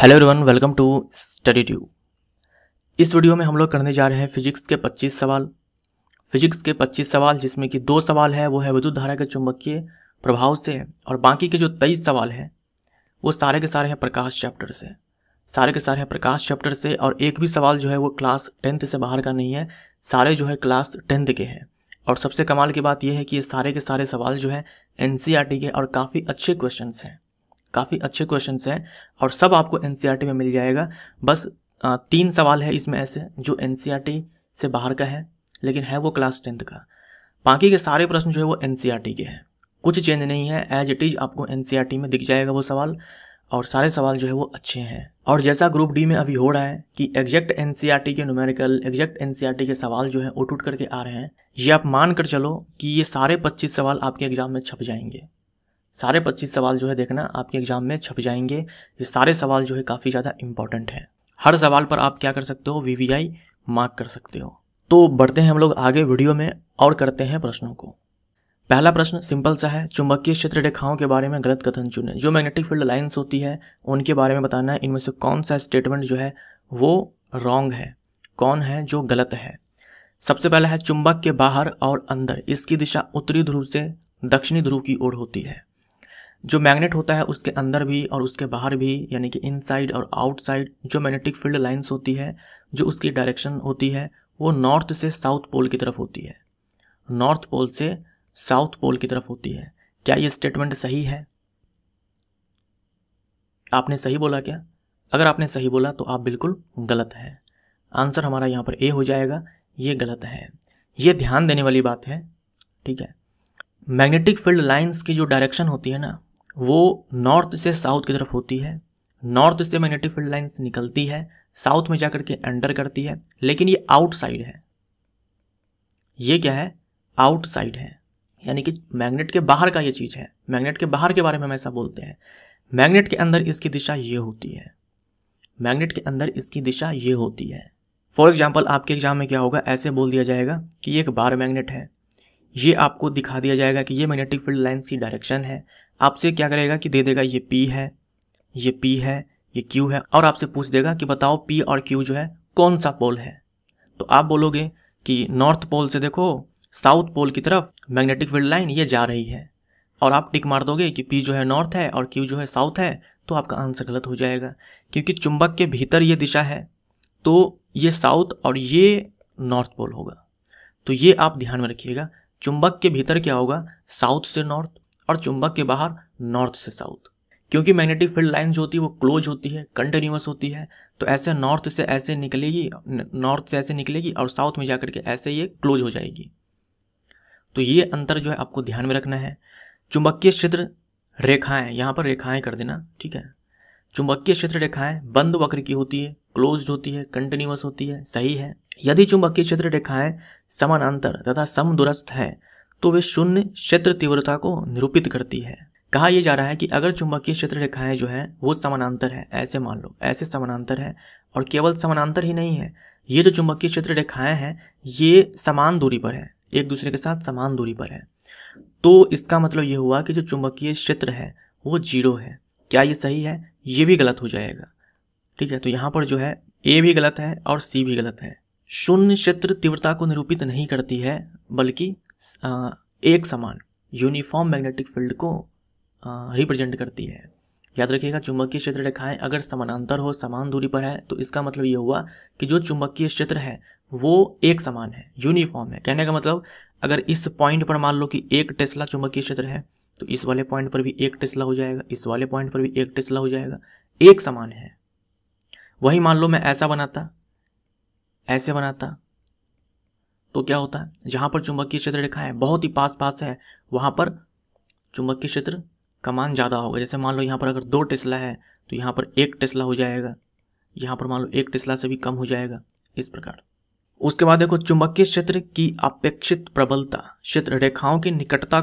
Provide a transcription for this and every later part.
Hello everyone, welcome to Study Tube. इस video में हम लोग करने जा रहे हैं फिजिक्स के 25 सवाल। फिजिक्स के 25 सवाल जिसमें कि 2 सवाल है वो है विद्युत धारा के चुंबकीय प्रभाव से, और बाकी के जो 23 सवाल हैं वो सारे के सारे हैं प्रकाश चैप्टर से। सारे के सारे हैं प्रकाश चैप्टर से, और एक भी सवाल जो है वो क्लास 10th से बाहर का नहीं है, सारे जो है क्लास 10th के हैं। और सबसे कमाल की बात यह है कि ये सारे के सारे सवाल जो है NCERT के और काफ़ी अच्छे क्वेश्चंस हैं, काफ़ी अच्छे क्वेश्चंस हैं, और सब आपको NCERT में मिल जाएगा। बस 3 सवाल है इसमें ऐसे जो NCERT से बाहर का है, लेकिन है वो क्लास 10th का। बाकी के सारे प्रश्न जो है वो NCERT के हैं, कुछ चेंज नहीं है, एज इट इज़ आपको NCERT में दिख जाएगा वो सवाल, और सारे सवाल जो है वो अच्छे हैं। और जैसा ग्रुप डी में अभी हो रहा है कि एग्जैक्ट NCERT के न्यूमेरिकल, एग्जैक्ट NCERT के सवाल जो है उठ करके आ रहे हैं, ये आप मान कर चलो कि ये सारे 25 सवाल आपके एग्जाम में छप जाएंगे। सारे 25 सवाल जो है देखना आपके एग्जाम में छप जाएंगे। ये सारे सवाल जो है काफ़ी ज़्यादा इंपॉर्टेंट है। हर सवाल पर आप क्या कर सकते हो, VVI मार्क कर सकते हो। तो बढ़ते हैं हम लोग आगे वीडियो में और करते हैं प्रश्नों को। पहला प्रश्न सिंपल सा है, चुंबकीय क्षेत्र रेखाओं के बारे में गलत कथन चुनें। जो मैग्नेटिक फील्ड लाइन्स होती है उनके बारे में बताना है, इनमें से कौन सा स्टेटमेंट जो है वो रॉन्ग है, कौन है जो गलत है। सबसे पहला है चुंबक के बाहर और अंदर इसकी दिशा उत्तरी ध्रुव से दक्षिणी ध्रुव की ओर होती है। जो मैग्नेट होता है उसके अंदर भी और उसके बाहर भी, यानी कि इनसाइड और आउटसाइड जो मैग्नेटिक फील्ड लाइंस होती है, जो उसकी डायरेक्शन होती है वो नॉर्थ से साउथ पोल की तरफ होती है। नॉर्थ पोल से साउथ पोल की तरफ होती है। क्या ये स्टेटमेंट सही है? आपने सही बोला क्या? अगर आपने सही बोला तो आप बिल्कुल गलत है। आंसर हमारा यहाँ पर ए हो जाएगा, ये गलत है। ये ध्यान देने वाली बात है, ठीक है। मैग्नेटिक फील्ड लाइंस की जो डायरेक्शन होती है ना वो नॉर्थ से साउथ की तरफ होती है। नॉर्थ से मैग्नेटिक फील्ड लाइंस निकलती है, साउथ में जाकर के एंटर करती है, लेकिन ये आउटसाइड है। ये क्या है? आउटसाइड है, यानी कि मैग्नेट के बाहर का ये चीज़ है। मैग्नेट के बाहर के बारे में हम ऐसा बोलते हैं। मैग्नेट के अंदर इसकी दिशा ये होती है। मैग्नेट के अंदर इसकी दिशा ये होती है। फॉर एग्जाम्पल आपके एग्जाम में क्या होगा, ऐसे बोल दिया जाएगा कि ये एक बार मैग्नेट है। ये आपको दिखा दिया जाएगा कि ये मैग्नेटिक फील्ड लाइंस की डायरेक्शन है। आपसे क्या करेगा कि दे देगा ये P है, ये P है, ये Q है, और आपसे पूछ देगा कि बताओ P और Q जो है कौन सा पोल है। तो आप बोलोगे कि नॉर्थ पोल से देखो साउथ पोल की तरफ मैग्नेटिक फील्ड लाइन ये जा रही है, और आप टिक मार दोगे कि P जो है नॉर्थ है और Q जो है साउथ है, तो आपका आंसर गलत हो जाएगा, क्योंकि चुंबक के भीतर ये दिशा है तो ये साउथ और ये नॉर्थ पोल होगा। तो ये आप ध्यान में रखिएगा, चुंबक के भीतर क्या होगा, साउथ से नॉर्थ, और चुंबक के बाहर नॉर्थ से साउथ। क्योंकि मैग्नेटिक फील्ड लाइन जो होती है वो क्लोज होती है, कंटिन्यूअस होती है, तो ऐसे नॉर्थ से ऐसे निकलेगी, नॉर्थ से ऐसे निकलेगी और साउथ में जाकर के ऐसे ये क्लोज हो जाएगी। तो ये अंतर जो है आपको ध्यान में रखना है। चुंबकीय क्षेत्र रेखाएं, यहाँ पर रेखाएं कर देना, ठीक है। चुंबकीय क्षेत्र रेखाएं बंद वक्र की होती है, क्लोज्ड होती है, कंटिन्यूअस होती है, सही है। यदि चुंबकीय क्षेत्र रेखाएं समानांतर तथा समदूरस्थ है तो वे शून्य क्षेत्र तीव्रता को निरूपित करती है। कहा यह जा रहा है कि अगर चुंबकीय क्षेत्र रेखाएं जो है वो समानांतर है, ऐसे मान लो, ऐसे समानांतर है, और केवल समानांतर ही नहीं है, ये जो चुंबकीय क्षेत्र रेखाएं हैं ये समान दूरी पर है, एक दूसरे के साथ समान दूरी पर है, तो इसका मतलब ये हुआ कि जो चुंबकीय क्षेत्र है वो 0 है। क्या ये सही है? ये भी गलत हो जाएगा, ठीक है। तो यहाँ पर जो है ए भी गलत है और सी भी गलत है। शून्य क्षेत्र तीव्रता को निरूपित नहीं करती है, बल्कि एक समान यूनिफॉर्म मैग्नेटिक फील्ड को रिप्रेजेंट करती है। याद रखिएगा, चुंबकीय क्षेत्र रेखाएं अगर समानांतर हो, समान दूरी पर है, तो इसका मतलब ये हुआ कि जो चुंबकीय क्षेत्र है वो एक समान है, यूनिफॉर्म है। कहने का मतलब अगर इस पॉइंट पर मान लो कि 1 टेस्ला चुंबकीय क्षेत्र है, तो इस वाले पॉइंट पर भी 1 टेस्ला हो जाएगा, इस वाले पॉइंट पर भी 1 टेस्ला हो जाएगा, एक समान है। वही मान लो मैं ऐसा बनाता, ऐसे बनाता, तो क्या होता है, जहां पर चुंबकीय क्षेत्र रेखाएं बहुत ही पास पास है वहां पर चुंबकीय क्षेत्र का मान ज़्यादा होगा। जैसे मान लो यहाँ पर अगर 2 टेस्ला है तो यहाँ पर 1 टेस्ला हो जाएगा, यहाँ पर मान लो 1 टेस्ला से भी कम हो जाएगा, इस प्रकार। उसके बाद देखो, चुंबकीय क्षेत्र की अपेक्षित प्रबलता क्षेत्र रेखाओं की निकटता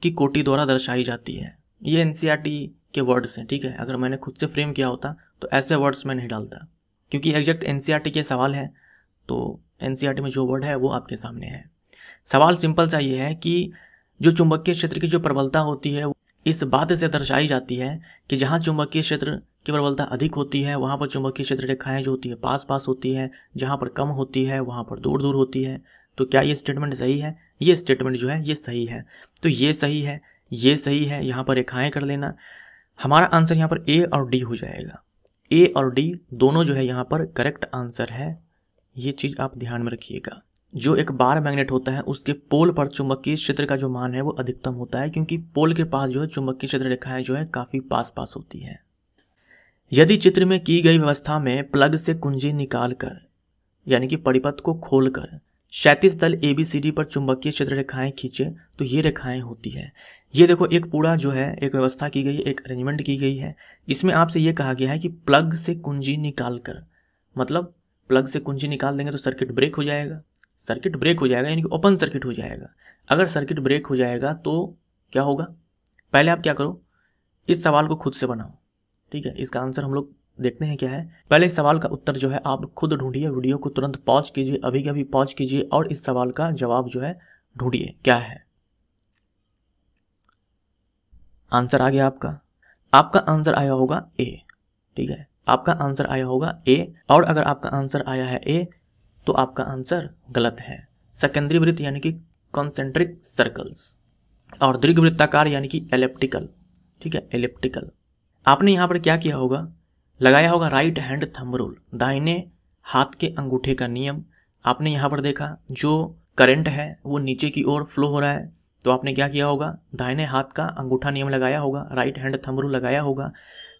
की कोटि द्वारा दर्शाई जाती है। ये NCERT के वर्ड्स हैं, ठीक है। अगर मैंने खुद से फ्रेम किया होता तो ऐसे वर्ड्स मैं नहीं डालता, क्योंकि एग्जैक्ट NCERT के सवाल है, तो NCERT में जो वर्ड है वो आपके सामने है। सवाल सिंपल सा ये है कि जो चुंबकीय क्षेत्र की जो प्रबलता होती है इस बात से दर्शाई जाती है कि जहाँ चुंबकीय क्षेत्र की प्रबलता अधिक होती है वहाँ पर चुंबकीय क्षेत्र रेखाएं जो होती है पास पास होती है, जहाँ पर कम होती है वहाँ पर दूर दूर होती है। तो क्या ये स्टेटमेंट सही है? ये स्टेटमेंट जो है ये सही है। तो ये सही है, ये सही है, यहाँ पर रेखाएं कर लेना। हमारा आंसर यहाँ पर ए और डी हो जाएगा। ए और डी दोनों जो है यहाँ पर करेक्ट आंसर है। ये चीज़ आप ध्यान में रखिएगा। जो एक बार मैग्नेट होता है उसके पोल पर चुंबकीय क्षेत्र का जो मान है वो अधिकतम होता है, क्योंकि पोल के पास जो है चुंबकीय क्षेत्र रेखाएं जो है काफ़ी पास पास होती हैं। यदि चित्र में की गई व्यवस्था में प्लग से कुंजी निकालकर यानी कि परिपथ को खोलकर क्षैतिज तल ABCD पर चुंबकीय क्षेत्र रेखाएं खींचे तो ये रेखाएं होती है। ये देखो एक पूरा जो है एक व्यवस्था की गई, एक अरेंजमेंट की गई है। इसमें आपसे ये कहा गया है कि प्लग से कुंजी निकालकर, मतलब प्लग से कुंजी निकाल देंगे तो सर्किट ब्रेक हो जाएगा। सर्किट ब्रेक हो जाएगा यानी कि ओपन सर्किट हो जाएगा। अगर सर्किट ब्रेक हो जाएगा तो क्या होगा? पहले आप क्या करो, इस सवाल को खुद से बनाओ। ठीक है, इसका आंसर हम लोग देखते हैं क्या है। पहले इस सवाल का उत्तर जो है आप खुद ढूंढिए। वीडियो को तुरंत पॉज कीजिए, अभी के अभी पॉज कीजिए और इस सवाल का जवाब जो है ढूंढिए क्या है। आंसर आ गया आपका। आपका आंसर आया होगा ए। ठीक है, आपका आंसर आया होगा ए। और अगर आपका आंसर आया है ए तो आपका आंसर गलत है। सेकेंडरी वृत्त यानी कि कॉन्सेंट्रिक सर्कल्स और दीर्घवृत्ताकार यानी कि एलिप्टिकल। ठीक है, एलिप्टिकल। आपने यहाँ पर क्या किया होगा, लगाया होगा राइट हैंड थंब रूल, दाहिने हाथ के अंगूठे का नियम। आपने यहाँ पर देखा जो करंट है वो नीचे की ओर फ्लो हो रहा है, तो आपने क्या किया होगा, दाहिने हाथ का अंगूठा नियम लगाया होगा, राइट हैंड थंब रूल लगाया होगा।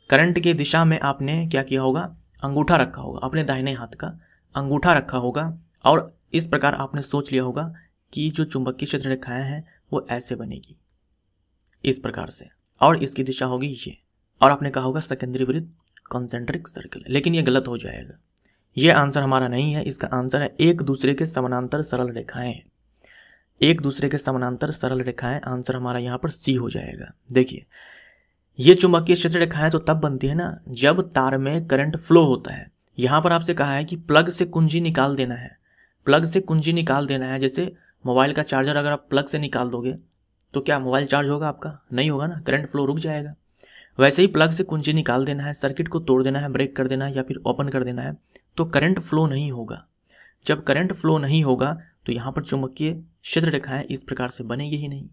करंट की दिशा में आपने क्या किया होगा, अंगूठा रखा होगा, अपने दाहिने हाथ का अंगूठा रखा होगा और इस प्रकार आपने सोच लिया होगा कि जो चुंबकीय क्षेत्र रेखाएं हैं वो ऐसे बनेगी इस प्रकार से और इसकी दिशा होगी ये, और आपने कहा होगा सेकेंडरी वृत्त कॉन्सेंट्रिक सर्कल। लेकिन ये गलत हो जाएगा, ये आंसर हमारा नहीं है। इसका आंसर है एक दूसरे के समानांतर सरल रेखाएं। एक दूसरे के समानांतर सरल रेखाएं, आंसर हमारा यहाँ पर सी हो जाएगा। देखिए ये चुंबकीय क्षेत्र रेखाएं तो तब बनती है ना जब तार में करंट फ्लो होता है। यहाँ पर आपसे कहा है कि प्लग से कुंजी निकाल देना है। प्लग से कुंजी निकाल देना है, जैसे मोबाइल का चार्जर अगर आप प्लग से निकाल दोगे तो क्या मोबाइल चार्ज होगा आपका? नहीं होगा ना, करंट फ्लो रुक जाएगा। वैसे ही प्लग से कुंजी निकाल देना है, सर्किट को तोड़ देना है, ब्रेक कर देना है या फिर ओपन कर देना है, तो करंट फ्लो नहीं होगा। जब करंट फ्लो नहीं होगा तो यहाँ पर चुंबकीय क्षेत्र रेखाएं इस प्रकार से बनेगी ही नहीं।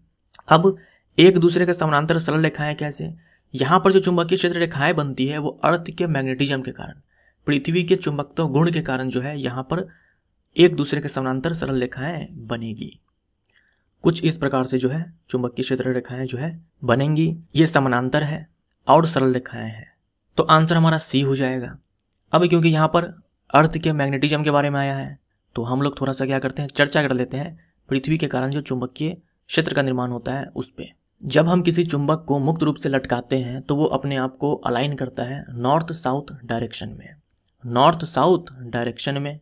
अब एक दूसरे के समानांतर सरल रेखाएं कैसे? यहाँ पर जो चुंबकीय क्षेत्र रेखाएं बनती है वो अर्थ के मैग्नेटिज्म के कारण, पृथ्वी के चुंबकत्व गुण के कारण जो है यहाँ पर एक दूसरे के समानांतर सरल रेखाएं बनेगी। कुछ इस प्रकार से जो है चुंबकीय क्षेत्र रेखाएं जो है बनेंगी। ये समानांतर है और सरल रेखाएं हैं, तो आंसर हमारा सी हो जाएगा। अब क्योंकि यहाँ पर अर्थ के मैग्नेटिज्म के बारे में आया है तो हम लोग थोड़ा सा क्या करते हैं, चर्चा कर लेते हैं पृथ्वी के कारण जो चुंबकीय क्षेत्र का निर्माण होता है उस पर। जब हम किसी चुंबक को मुक्त रूप से लटकाते हैं तो वो अपने आप को अलाइन करता है नॉर्थ साउथ डायरेक्शन में। नॉर्थ साउथ डायरेक्शन में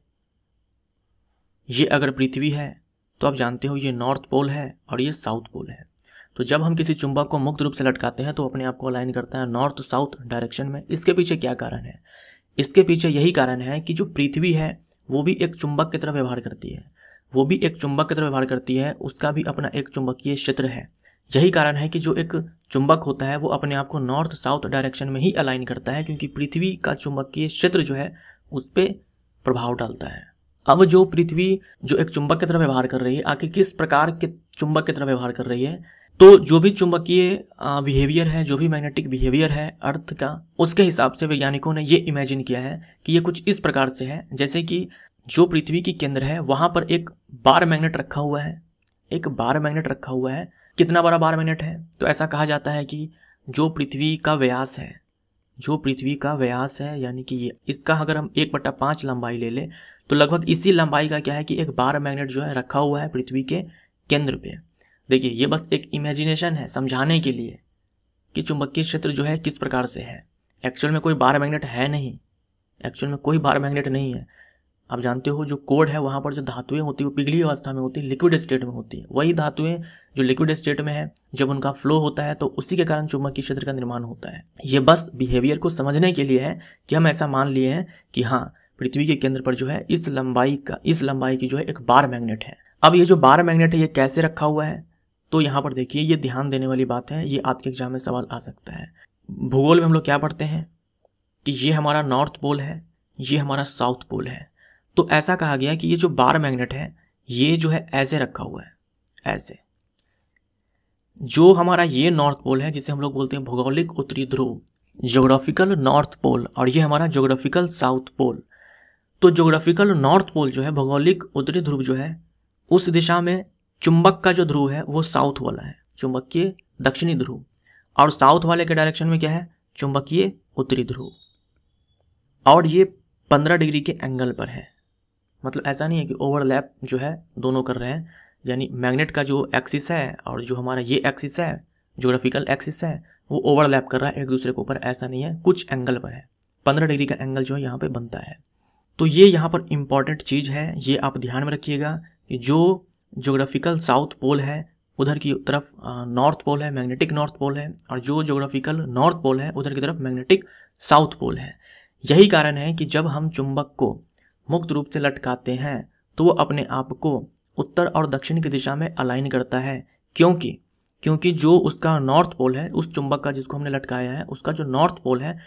ये अगर पृथ्वी है तो आप जानते हो ये नॉर्थ पोल है और ये साउथ पोल है। तो जब हम किसी चुंबक को मुक्त रूप से लटकाते हैं तो अपने आप को अलाइन करता है नॉर्थ साउथ डायरेक्शन में। इसके पीछे क्या कारण है? इसके पीछे यही कारण है कि जो पृथ्वी है वो भी एक चुंबक की तरह व्यवहार करती है, वो भी एक चुंबक की तरह व्यवहार करती है, उसका भी अपना एक चुंबकीय क्षेत्र है। यही कारण है कि जो एक चुंबक होता है वो अपने आप को नॉर्थ साउथ डायरेक्शन में ही अलाइन करता है, क्योंकि पृथ्वी का चुंबकीय क्षेत्र जो है उस पर प्रभाव डालता है। अब जो पृथ्वी जो एक चुंबक की तरह व्यवहार कर रही है, आखिर किस प्रकार के चुंबक की तरह व्यवहार कर रही है? तो जो भी चुंबकीय बिहेवियर है, जो भी मैग्नेटिक बिहेवियर है अर्थ का, उसके हिसाब से वैज्ञानिकों ने ये इमेजिन किया है कि ये कुछ इस प्रकार से है, जैसे कि जो पृथ्वी की केंद्र है वहाँ पर एक बार मैग्नेट रखा हुआ है। एक बार मैग्नेट रखा हुआ है। कितना बड़ा बार मैग्नेट है? तो ऐसा कहा जाता है कि जो पृथ्वी का व्यास है, जो पृथ्वी का व्यास है यानी कि ये, इसका अगर हम 1/5 लंबाई ले लें तो लगभग इसी लंबाई का क्या है कि एक बार मैग्नेट जो है रखा हुआ है पृथ्वी के केंद्र पे। देखिए ये बस एक इमेजिनेशन है समझाने के लिए कि चुंबकीय क्षेत्र जो है किस प्रकार से है। एक्चुअल में कोई बार मैग्नेट है नहीं, एक्चुअल में कोई बार मैग्नेट नहीं है। आप जानते हो जो कोड है वहाँ पर जो धातुएं होती है वो पिघली अवस्था में होती है, लिक्विड स्टेट में होती है। वही धातुएं जो लिक्विड स्टेट में है जब उनका फ्लो होता है तो उसी के कारण चुंबकीय क्षेत्र का निर्माण होता है। ये बस बिहेवियर को समझने के लिए है कि हम ऐसा मान लिए हैं कि हाँ पृथ्वी के केंद्र पर जो है इस लंबाई की जो है एक बार मैग्नेट है। अब ये जो बार मैग्नेट है ये कैसे रखा हुआ है? तो यहाँ पर देखिए ये ध्यान देने वाली बात है, ये आपके एग्जाम में सवाल आ सकता है। भूगोल में हम लोग क्या पढ़ते हैं? कि ये हमारा नॉर्थ पोल है, ये हमारा साउथ पोल है। तो ऐसा कहा गया कि ये जो बार मैग्नेट है ये जो है ऐसे रखा हुआ है, ऐसे। जो हमारा ये नॉर्थ पोल है जिसे हम लोग बोलते हैं भौगोलिक उत्तरी ध्रुव, ज्योग्राफिकल नॉर्थ पोल, और ये हमारा ज्योग्राफिकल साउथ पोल। तो ज्योग्राफिकल नॉर्थ पोल जो है, भौगोलिक उत्तरी ध्रुव जो है, उस दिशा में चुंबक का जो ध्रुव है वो साउथ वाला है, चुंबकीय दक्षिणी ध्रुव, और साउथ वाले के डायरेक्शन में क्या है, चुंबकीय उत्तरी ध्रुव। और ये 15 डिग्री के एंगल पर है। मतलब ऐसा नहीं है कि ओवरलैप जो है दोनों कर रहे हैं, यानी मैग्नेट का जो एक्सिस है और जो हमारा ये एक्सिस है, ज्योग्राफिकल एक्सिस है, वो ओवरलैप कर रहा है एक दूसरे के ऊपर, ऐसा नहीं है, कुछ एंगल पर है। 15 डिग्री का एंगल जो है यहाँ पे बनता है। तो ये यहाँ पर इंपॉर्टेंट चीज़ है, ये आप ध्यान में रखिएगा कि जो ज्योग्राफिकल साउथ पोल है उधर की तरफ नॉर्थ पोल है, मैग्नेटिक नॉर्थ पोल है, और जो ज्योग्राफिकल नॉर्थ पोल है उधर की तरफ मैग्नेटिक साउथ पोल है। यही कारण है कि जब हम चुंबक को मुक्त रूप से लटकाते हैं तो वो अपने आप को उत्तर और दक्षिण की दिशा में अलाइन करता है। क्योंकि जो उसका नॉर्थ पोल है, उस चुंबक का जिसको हमने लटकाया है, उसका जो नॉर्थ पोल है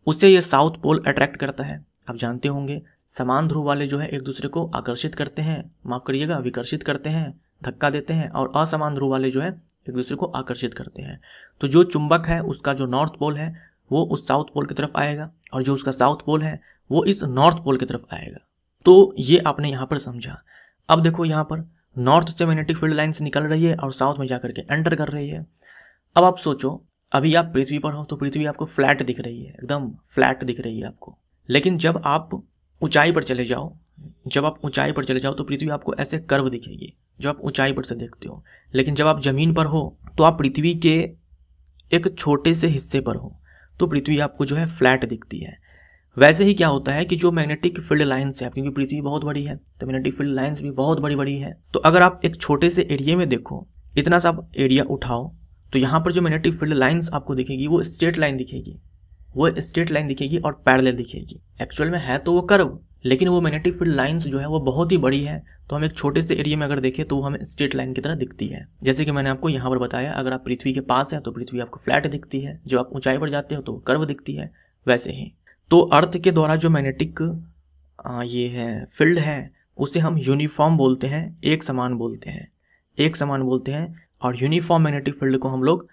उसे ये साउथ पोल अट्रैक्ट करता है। आप जानते होंगे समान ध्रुव वाले जो है एक दूसरे को आकर्षित करते हैं, माफ करिएगा विकर्षित करते हैं, धक्का देते हैं, और असमान ध्रुव वाले जो है एक दूसरे को आकर्षित करते हैं। तो जो चुंबक है उसका जो नॉर्थ पोल है वो उस साउथ पोल की तरफ आएगा, और जो उसका साउथ पोल है वो इस नॉर्थ पोल की तरफ आएगा। तो ये आपने यहाँ पर समझा। अब देखो यहाँ पर नॉर्थ से मैग्नेटिक फील्ड लाइन्स निकल रही है और साउथ में जाकर के एंटर कर रही है। अब आप सोचो, अभी आप पृथ्वी पर हो तो पृथ्वी आपको फ्लैट दिख रही है, एकदम फ्लैट दिख रही है आपको। लेकिन जब आप ऊंचाई पर चले जाओ तो पृथ्वी आपको ऐसे कर्व दिखेगी, जब आप ऊंचाई पर से देखते हो। लेकिन जब आप जमीन पर हो तो आप पृथ्वी के एक छोटे से हिस्से पर हो तो पृथ्वी आपको जो है फ्लैट दिखती है। वैसे ही क्या होता है कि जो मैग्नेटिक फील्ड लाइन्स है, क्योंकि पृथ्वी बहुत बड़ी है तो मैग्नेटिक फील्ड लाइन्स भी बहुत बड़ी बड़ी है। तो अगर आप एक छोटे से एरिया में देखो, इतना सा आप एरिया उठाओ, तो यहाँ पर जो मैग्नेटिक फील्ड लाइन्स आपको दिखेगी वो स्ट्रेट लाइन दिखेगी, और पैरेलल दिखेगी। एक्चुअल में है तो वो कर्व, लेकिन वो मैग्नेटिक फील्ड लाइन्स जो है वो बहुत ही बड़ी है, तो हम एक छोटे से एरिया में अगर देखें तो वो हमें स्ट्रेट लाइन की तरह दिखती है। जैसे कि मैंने आपको यहाँ पर बताया, अगर आप पृथ्वी के पास है तो पृथ्वी आपको फ्लैट दिखती है, जब आप ऊंचाई पर जाते हो तो कर्व दिखती है। वैसे ही तो अर्थ के द्वारा जो मैग्नेटिक ये है फील्ड है उसे हम यूनिफॉर्म बोलते हैं, एक समान बोलते हैं। और यूनिफॉर्म मैग्नेटिक फील्ड को हम लोग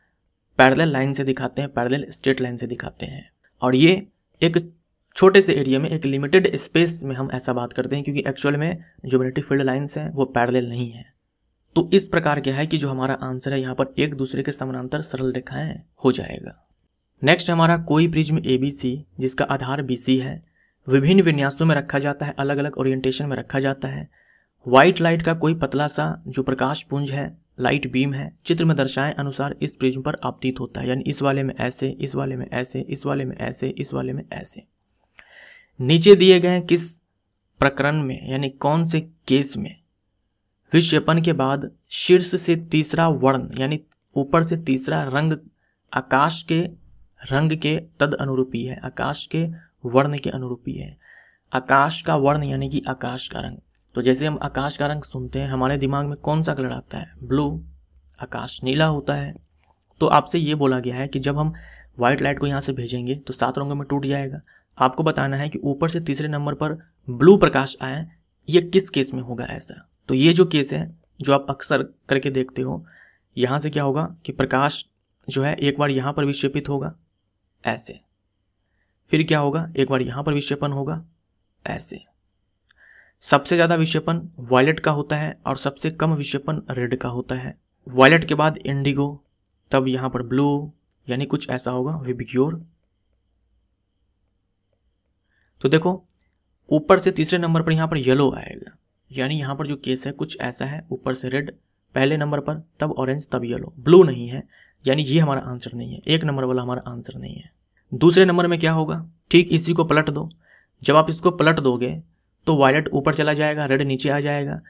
पैरेलल लाइन से दिखाते हैं, पैरेलल स्ट्रेट लाइन से दिखाते हैं। और ये एक छोटे से एरिया में, एक लिमिटेड स्पेस में हम ऐसा बात करते हैं, क्योंकि एक्चुअल में जो मैग्नेटिक फील्ड लाइन्स हैं वो पैरेलल नहीं है। तो इस प्रकार क्या है कि जो हमारा आंसर है यहाँ पर एक दूसरे के समानांतर सरल रेखाएं हो जाएगा। नेक्स्ट हमारा कोई प्रिज्म ABC जिसका आधार BC है, विभिन्न विन्यासों में रखा जाता है, अलग अलग ओरिएंटेशन में रखा जाता है। व्हाइट लाइट का कोई पतला सा जो प्रकाश पुंज है, लाइट बीम है, चित्र में दर्शाए अनुसार इस प्रिज्म पर आपतित होता है। यानी इस वाले में ऐसे, इस वाले में ऐसे, इस वाले में ऐसे, इस वाले में ऐसे। नीचे दिए गए किस प्रकरण में, यानी कौन से केस में विक्षेपण के बाद शीर्ष से तीसरा वर्ण, यानी ऊपर से तीसरा रंग आकाश के रंग के तद अनुरूपी है, आकाश के वर्ण के अनुरूपी है। आकाश का वर्ण यानी कि आकाश का रंग। तो जैसे हम आकाश का रंग सुनते हैं हमारे दिमाग में कौन सा कलर आता है, ब्लू। आकाश नीला होता है। तो आपसे ये बोला गया है कि जब हम व्हाइट लाइट को यहाँ से भेजेंगे तो 7 रंगों में टूट जाएगा। आपको बताना है कि ऊपर से तीसरे नंबर पर ब्लू प्रकाश आए, ये किस केस में होगा ऐसा। तो ये जो केस है जो आप अक्सर करके देखते हो, यहाँ से क्या होगा कि प्रकाश जो है एक बार यहाँ पर विक्षेपित होगा ऐसे, फिर क्या होगा एक बार यहाँ पर विक्षेपण होगा ऐसे। सबसे ज़्यादा विक्षेपण वायलेट का होता है और सबसे कम विक्षेपण रेड का होता है। वायलेट के बाद इंडिगो, तब यहाँ पर ब्लू, यानी कुछ ऐसा होगा विबग्योर। तो देखो ऊपर से तीसरे नंबर पर यहाँ पर येलो आएगा, यानी यहाँ पर जो केस है कुछ ऐसा है, ऊपर से रेड पहले नंबर पर, तब ऑरेंज, तब येलो। ब्लू नहीं है, यानी ये हमारा आंसर नहीं है, 1 नंबर वाला हमारा आंसर नहीं है। दूसरे नंबर में क्या होगा, ठीक इसी को पलट दो। जब आप इसको पलट दोगे तो वायलेट ऊपर चला जाएगा, रेड नीचे आ जाएगा।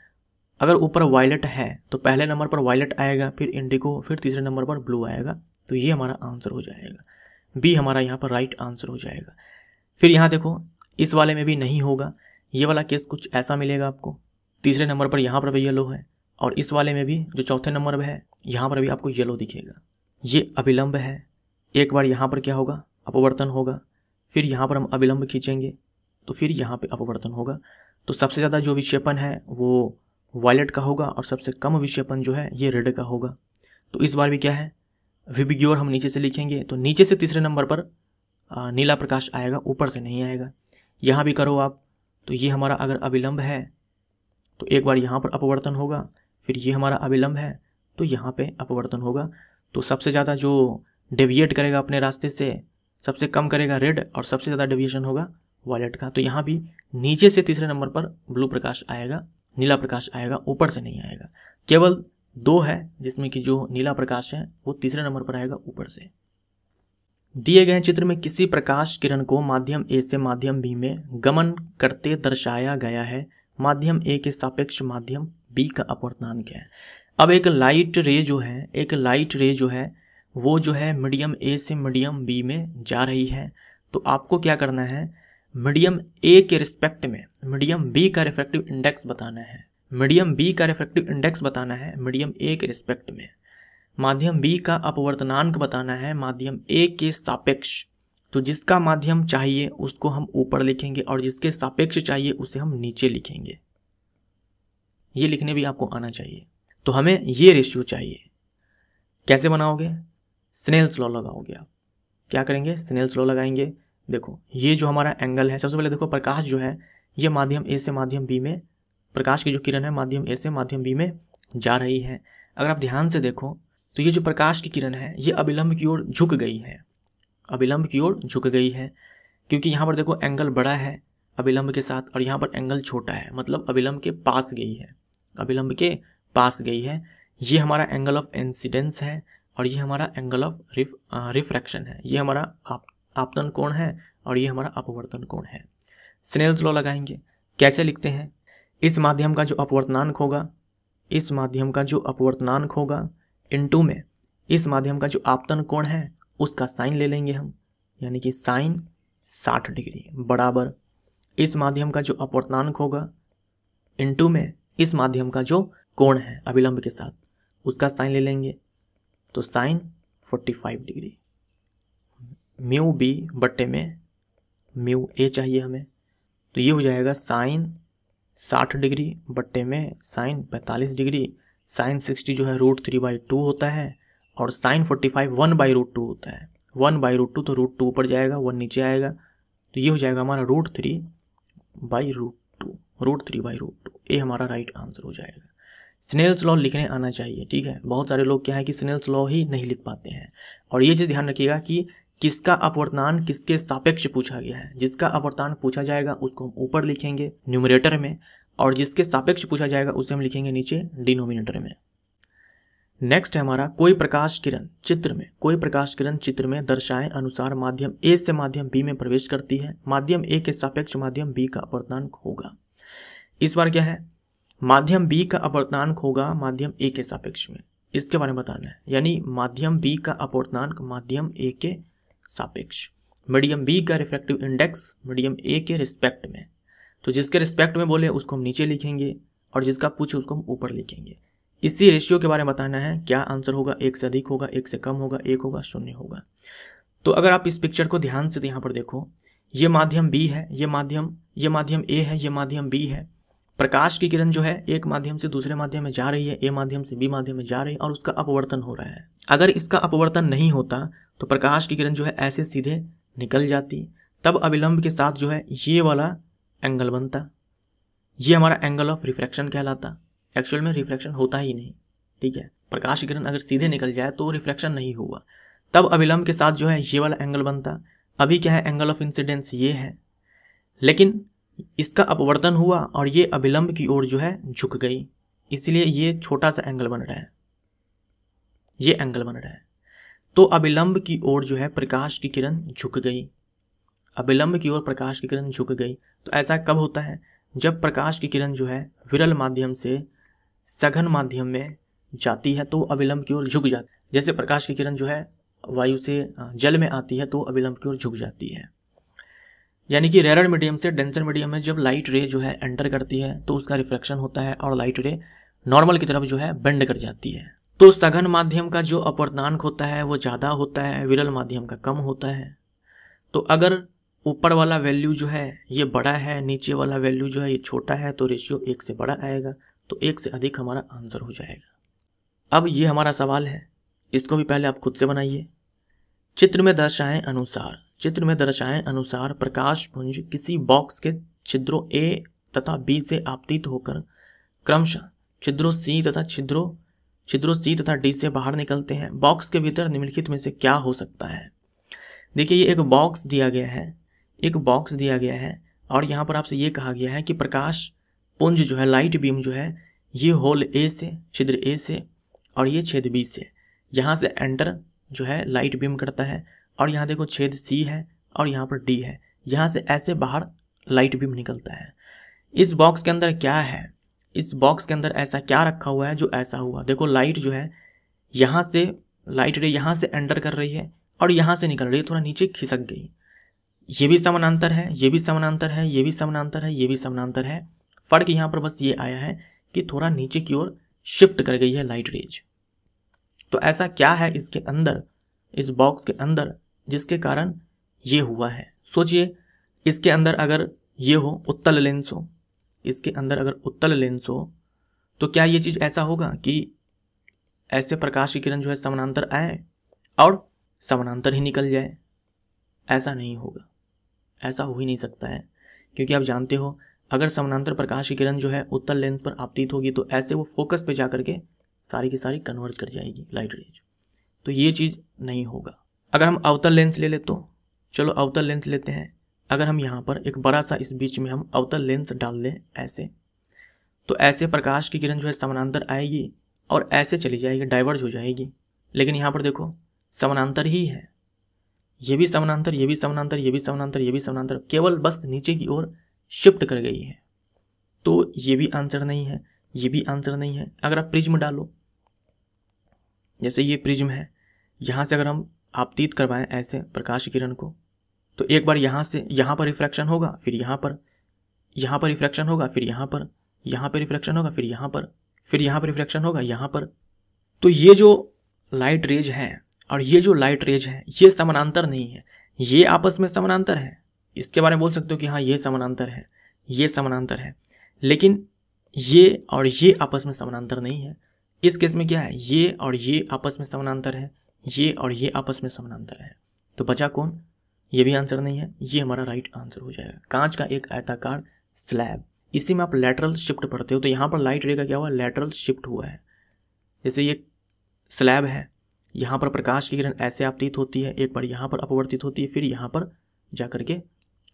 अगर ऊपर वायलेट है तो पहले नंबर पर वायलेट आएगा, फिर इंडिगो, फिर तीसरे नंबर पर ब्लू आएगा। तो ये हमारा आंसर हो जाएगा, बी हमारा यहाँ पर राइट आंसर हो जाएगा। फिर यहाँ देखो इस वाले में भी नहीं होगा, ये वाला केस कुछ ऐसा मिलेगा आपको। तीसरे नंबर पर यहाँ पर भी येलो है, और इस वाले में भी जो चौथे नंबर पर है यहाँ पर भी आपको येलो दिखेगा। ये अभिलंब है, एक बार यहाँ पर क्या होगा अपवर्तन होगा, फिर यहाँ पर हम अविलंब खींचेंगे तो फिर यहाँ पे अपवर्तन होगा। तो सबसे ज़्यादा जो विक्षेपण है वो वायलेट का होगा और सबसे कम विक्षेपण जो है ये रेड का होगा। तो इस बार भी क्या है, विभी की ओर हम नीचे से लिखेंगे तो नीचे से तीसरे नंबर पर नीला प्रकाश आएगा, ऊपर से नहीं आएगा। यहाँ भी करो आप, तो ये हमारा अगर अविलंब है तो एक बार यहाँ पर अपवर्तन होगा, फिर ये हमारा अविलंब है तो यहाँ पे अपवर्तन होगा। तो सबसे ज़्यादा जो डेविएट करेगा अपने रास्ते से, सबसे कम करेगा रेड और सबसे ज़्यादा डेविएशन होगा वायलेट का। तो यहाँ भी नीचे से तीसरे नंबर पर ब्लू प्रकाश आएगा, नीला प्रकाश आएगा, ऊपर से नहीं आएगा। केवल 2 है जिसमें कि जो नीला प्रकाश है वो तीसरे नंबर पर आएगा, ऊपर से। दिए गए चित्र में किसी प्रकाश किरण को माध्यम ए से माध्यम बी में गमन करते दर्शाया गया है। माध्यम ए के सापेक्ष माध्यम बी का अपवर्तनांक है। अब एक लाइट रे जो है वो जो है मीडियम ए से मीडियम बी में जा रही है। तो आपको क्या करना है, मीडियम ए के रिस्पेक्ट में मीडियम बी का रिफ्रैक्टिव इंडेक्स बताना है। मीडियम बी का रिफ्रैक्टिव इंडेक्स बताना है मीडियम ए के रिस्पेक्ट में। माध्यम बी का अपवर्तनांक बताना है माध्यम ए के सापेक्ष। तो जिसका माध्यम चाहिए उसको हम ऊपर लिखेंगे और जिसके सापेक्ष चाहिए उसे हम नीचे लिखेंगे। ये लिखने भी आपको आना चाहिए। तो हमें ये रेशियो चाहिए। कैसे बनाओगे, स्नेल्स लॉ लगाओगे आप। क्या करेंगे, स्नेल्स लॉ लगाएंगे। देखो ये जो हमारा एंगल है, सबसे पहले देखो प्रकाश जो है ये माध्यम ए से माध्यम बी में, प्रकाश की जो किरण है माध्यम ए से माध्यम बी में जा रही है। अगर आप ध्यान से देखो तो ये जो प्रकाश की किरण है ये अविलंब की ओर झुक गई है, अविलंब की ओर झुक गई है, क्योंकि यहाँ पर देखो एंगल बड़ा है अविलंब के साथ और यहाँ पर एंगल छोटा है, मतलब अविलंब के पास गई है, अविलंब के पास गई है। ये हमारा एंगल ऑफ इंसिडेंस है और ये हमारा एंगल ऑफ रिफ्रैक्शन है। ये हमारा आपतन कोण है और ये हमारा अपवर्तन कोण है। स्नेल्स लॉ लगाएंगे। कैसे लिखते हैं, इस माध्यम का जो अपवर्तनांक होगा, इस माध्यम का जो अपवर्तनांक होगा इनटू में इस माध्यम का जो आपतन कोण है उसका साइन ले लेंगे हम, यानी कि साइन 60 डिग्री बराबर इस माध्यम का जो अपवर्तनांक होगा इनटू में इस माध्यम का जो कोण है अविलंब के साथ उसका साइन ले लेंगे, तो साइन 45 डिग्री। म्यू बी बट्टे में म्यू ए चाहिए हमें, तो ये हो जाएगा साइन 60 डिग्री बट्टे में साइन 45 डिग्री। साइन 60 जो है √3/2 होता है और साइन 45 1/√2 होता है। 1/√2 तो √2 ऊपर जाएगा, 1 नीचे आएगा, तो ये हो जाएगा हमारा √3/√2। ये हमारा राइट आंसर हो जाएगा। स्नेल्स लॉ लिखने आना चाहिए, ठीक है। बहुत सारे लोग क्या है कि स्नेल्स लॉ ही नहीं लिख पाते हैं। और ये चीज़ ध्यान रखिएगा कि किसका अपवर्तनांक किसके सापेक्ष पूछा गया है। जिसका अपवर्तनांक पूछा जाएगा उसको हम ऊपर लिखेंगे न्यूमरेटर में और जिसके सापेक्ष पूछा जाएगा उसे हम लिखेंगे नीचे डिनोमिनेटर में। नेक्स्ट है हमारा कोई प्रकाश किरण चित्र में दर्शाए अनुसार माध्यम ए से माध्यम बी में प्रवेश करती है। माध्यम ए के सापेक्ष माध्यम बी का अपवर्तनांक होगा। इस बार क्या है, माध्यम बी का अपवर्तनांक होगा माध्यम ए के सापेक्ष में, इसके बारे में बताना है। यानी माध्यम बी का अपवर्तनांक माध्यम ए के सापेक्ष, मीडियम बी का रिफ्रैक्टिव इंडेक्स मीडियम ए के रिस्पेक्ट में। तो जिसके रिस्पेक्ट में बोले उसको हम नीचे लिखेंगे और जिसका पूछे उसको हम ऊपर लिखेंगे। इसी रेशियो के बारे में बताना है। क्या आंसर होगा, 1 से अधिक होगा, 1 से कम होगा, 1 होगा, 0 होगा। तो अगर आप इस पिक्चर को ध्यान से यहाँ पर देखो, ये माध्यम बी है, ये माध्यम ए है, ये माध्यम बी है। प्रकाश की किरण जो है एक माध्यम से दूसरे माध्यम में जा रही है, ए माध्यम से बी माध्यम में जा रही है और उसका अपवर्तन हो रहा है। अगर इसका अपवर्तन नहीं होता तो प्रकाश की किरण जो है ऐसे सीधे निकल जाती, तब अविलंब के साथ जो है ये वाला एंगल बनता, ये हमारा एंगल ऑफ रिफ्रैक्शन कहलाता। एक्चुअल में रिफ्रैक्शन होता ही नहीं, ठीक है। प्रकाश की किरण अगर सीधे निकल जाए तो रिफ्रैक्शन नहीं हुआ, तब अविलंब के साथ जो है ये वाला एंगल बनता। अभी क्या है, एंगल ऑफ इंसिडेंस ये है, लेकिन इसका अपवर्तन हुआ और ये अविलंब की ओर जो है झुक गई, इसलिए ये छोटा सा एंगल बन रहा है, ये एंगल बन रहा है। तो अविलंब की ओर जो है प्रकाश की किरण झुक गई, अविलंब की ओर प्रकाश की किरण झुक गई। तो ऐसा कब होता है, जब प्रकाश की किरण जो है विरल माध्यम से सघन माध्यम में जाती है तो अविलंब की ओर झुक जाती है। जैसे प्रकाश की किरण जो है वायु से जल में आती है तो अविलंब की ओर झुक जाती है। यानी कि रेयर मीडियम से डेंसर मीडियम में जब लाइट रे जो है एंटर करती है तो उसका रिफ्रैक्शन होता है और लाइट रे नॉर्मल की तरफ जो है बेंड कर जाती है। तो सघन माध्यम का जो अपवर्तनांक होता है वो ज़्यादा होता है, विरल माध्यम का कम होता है। तो अगर ऊपर वाला वैल्यू जो है ये बड़ा है, नीचे वाला वैल्यू जो है ये छोटा है, तो रेशियो 1 से बड़ा आएगा, तो 1 से अधिक हमारा आंसर हो जाएगा। अब ये हमारा सवाल है, इसको भी पहले आप खुद से बनाइए। चित्र में दर्शाएं अनुसार प्रकाश पुंज किसी बॉक्स के छिद्रों ए तथा बी से आपतित होकर क्रमशः छिद्रों सी तथा डी से बाहर निकलते हैं। बॉक्स के भीतर निम्नलिखित में से क्या हो सकता है? देखिए, ये एक बॉक्स दिया गया है और यहाँ पर आपसे ये कहा गया है कि प्रकाश पुंज जो है, लाइट बीम जो है, ये होल ए से, छिद्र ए से और ये छेद बी से, यहाँ से एंटर जो है लाइट बीम करता है, और यहाँ देखो छेद सी है और यहाँ पर डी है, यहाँ से ऐसे बाहर लाइट बीम निकलता है। इस बॉक्स के अंदर क्या है? इस बॉक्स के अंदर ऐसा क्या रखा हुआ है जो ऐसा हुआ? देखो, लाइट जो है यहाँ से, लाइट रे यहाँ से एंटर कर रही है और यहाँ से निकल रही है, थोड़ा नीचे खिसक गई। ये भी समानांतर है, ये भी समानांतर है, ये भी समानांतर है, ये भी समानांतर है। फर्क यहाँ पर बस ये आया है कि थोड़ा नीचे की ओर शिफ्ट कर गई है लाइट रेज। तो ऐसा क्या है इसके अंदर, इस बॉक्स के अंदर, जिसके कारण ये हुआ है? सोचिए, इसके अंदर अगर ये हो, उत्तल लेंस हो, इसके अंदर अगर उत्तल लेंस हो, तो क्या ये चीज़ ऐसा होगा कि ऐसे प्रकाश की किरण जो है समानांतर आए और समानांतर ही निकल जाए? ऐसा नहीं होगा, ऐसा हो ही नहीं सकता है, क्योंकि आप जानते हो अगर समानांतर प्रकाश की किरण जो है उत्तल लेंस पर आपतित होगी तो ऐसे वो फोकस पे जा करके सारी की सारी कन्वर्ज कर जाएगी लाइट रेज, तो ये चीज़ नहीं होगा। अगर हम अवतल लेंस ले ले तो चलो अवतल लेंस लेते हैं। अगर हम यहाँ पर एक बड़ा सा इस बीच में हम अवतल लेंस डाल दें ऐसे, तो ऐसे प्रकाश की किरण जो है समानांतर आएगी और ऐसे चली जाएगी, डाइवर्ज हो जाएगी। लेकिन यहाँ पर देखो समानांतर ही है, ये भी समानांतर, ये भी समानांतर, ये भी समानांतर, ये भी समानांतर, केवल बस नीचे की ओर शिफ्ट कर गई है। तो ये भी आंसर नहीं है, ये भी आंसर नहीं है। अगर आप प्रिज्म डालो, जैसे ये प्रिज्म है, यहाँ से अगर हम आपतित करवाएं ऐसे प्रकाश की किरण को, तो एक बार यहाँ से यहाँ पर रिफ्रैक्शन होगा, फिर यहाँ पर रिफ्रैक्शन होगा, फिर यहाँ पर रिफ्रैक्शन होगा, फिर यहाँ पर रिफ्रैक्शन होगा, यहाँ पर। तो ये जो लाइट रेज है और ये जो लाइट रेज है ये समानांतर नहीं है, ये आपस में समानांतर है। इसके बारे में बोल सकते हो कि हाँ ये समानांतर है, ये समानांतर है, लेकिन ये और ये आपस में समानांतर नहीं है। इस केस में क्या है, ये और ये आपस में समानांतर है, ये और ये आपस में समानांतर है। तो बचा कौन? ये भी आंसर नहीं है, ये हमारा राइट आंसर हो जाएगा। कांच का एक आयताकार स्लैब, इसी में आप लैटरल शिफ्ट पढ़ते हो, तो यहाँ पर लाइट रे का क्या हुआ, लैटरल शिफ्ट हुआ है। जैसे ये स्लैब है, यहाँ पर प्रकाश की किरण ऐसे आपतित होती है, एक बार यहाँ पर अपवर्तित होती है, फिर यहाँ पर जा करके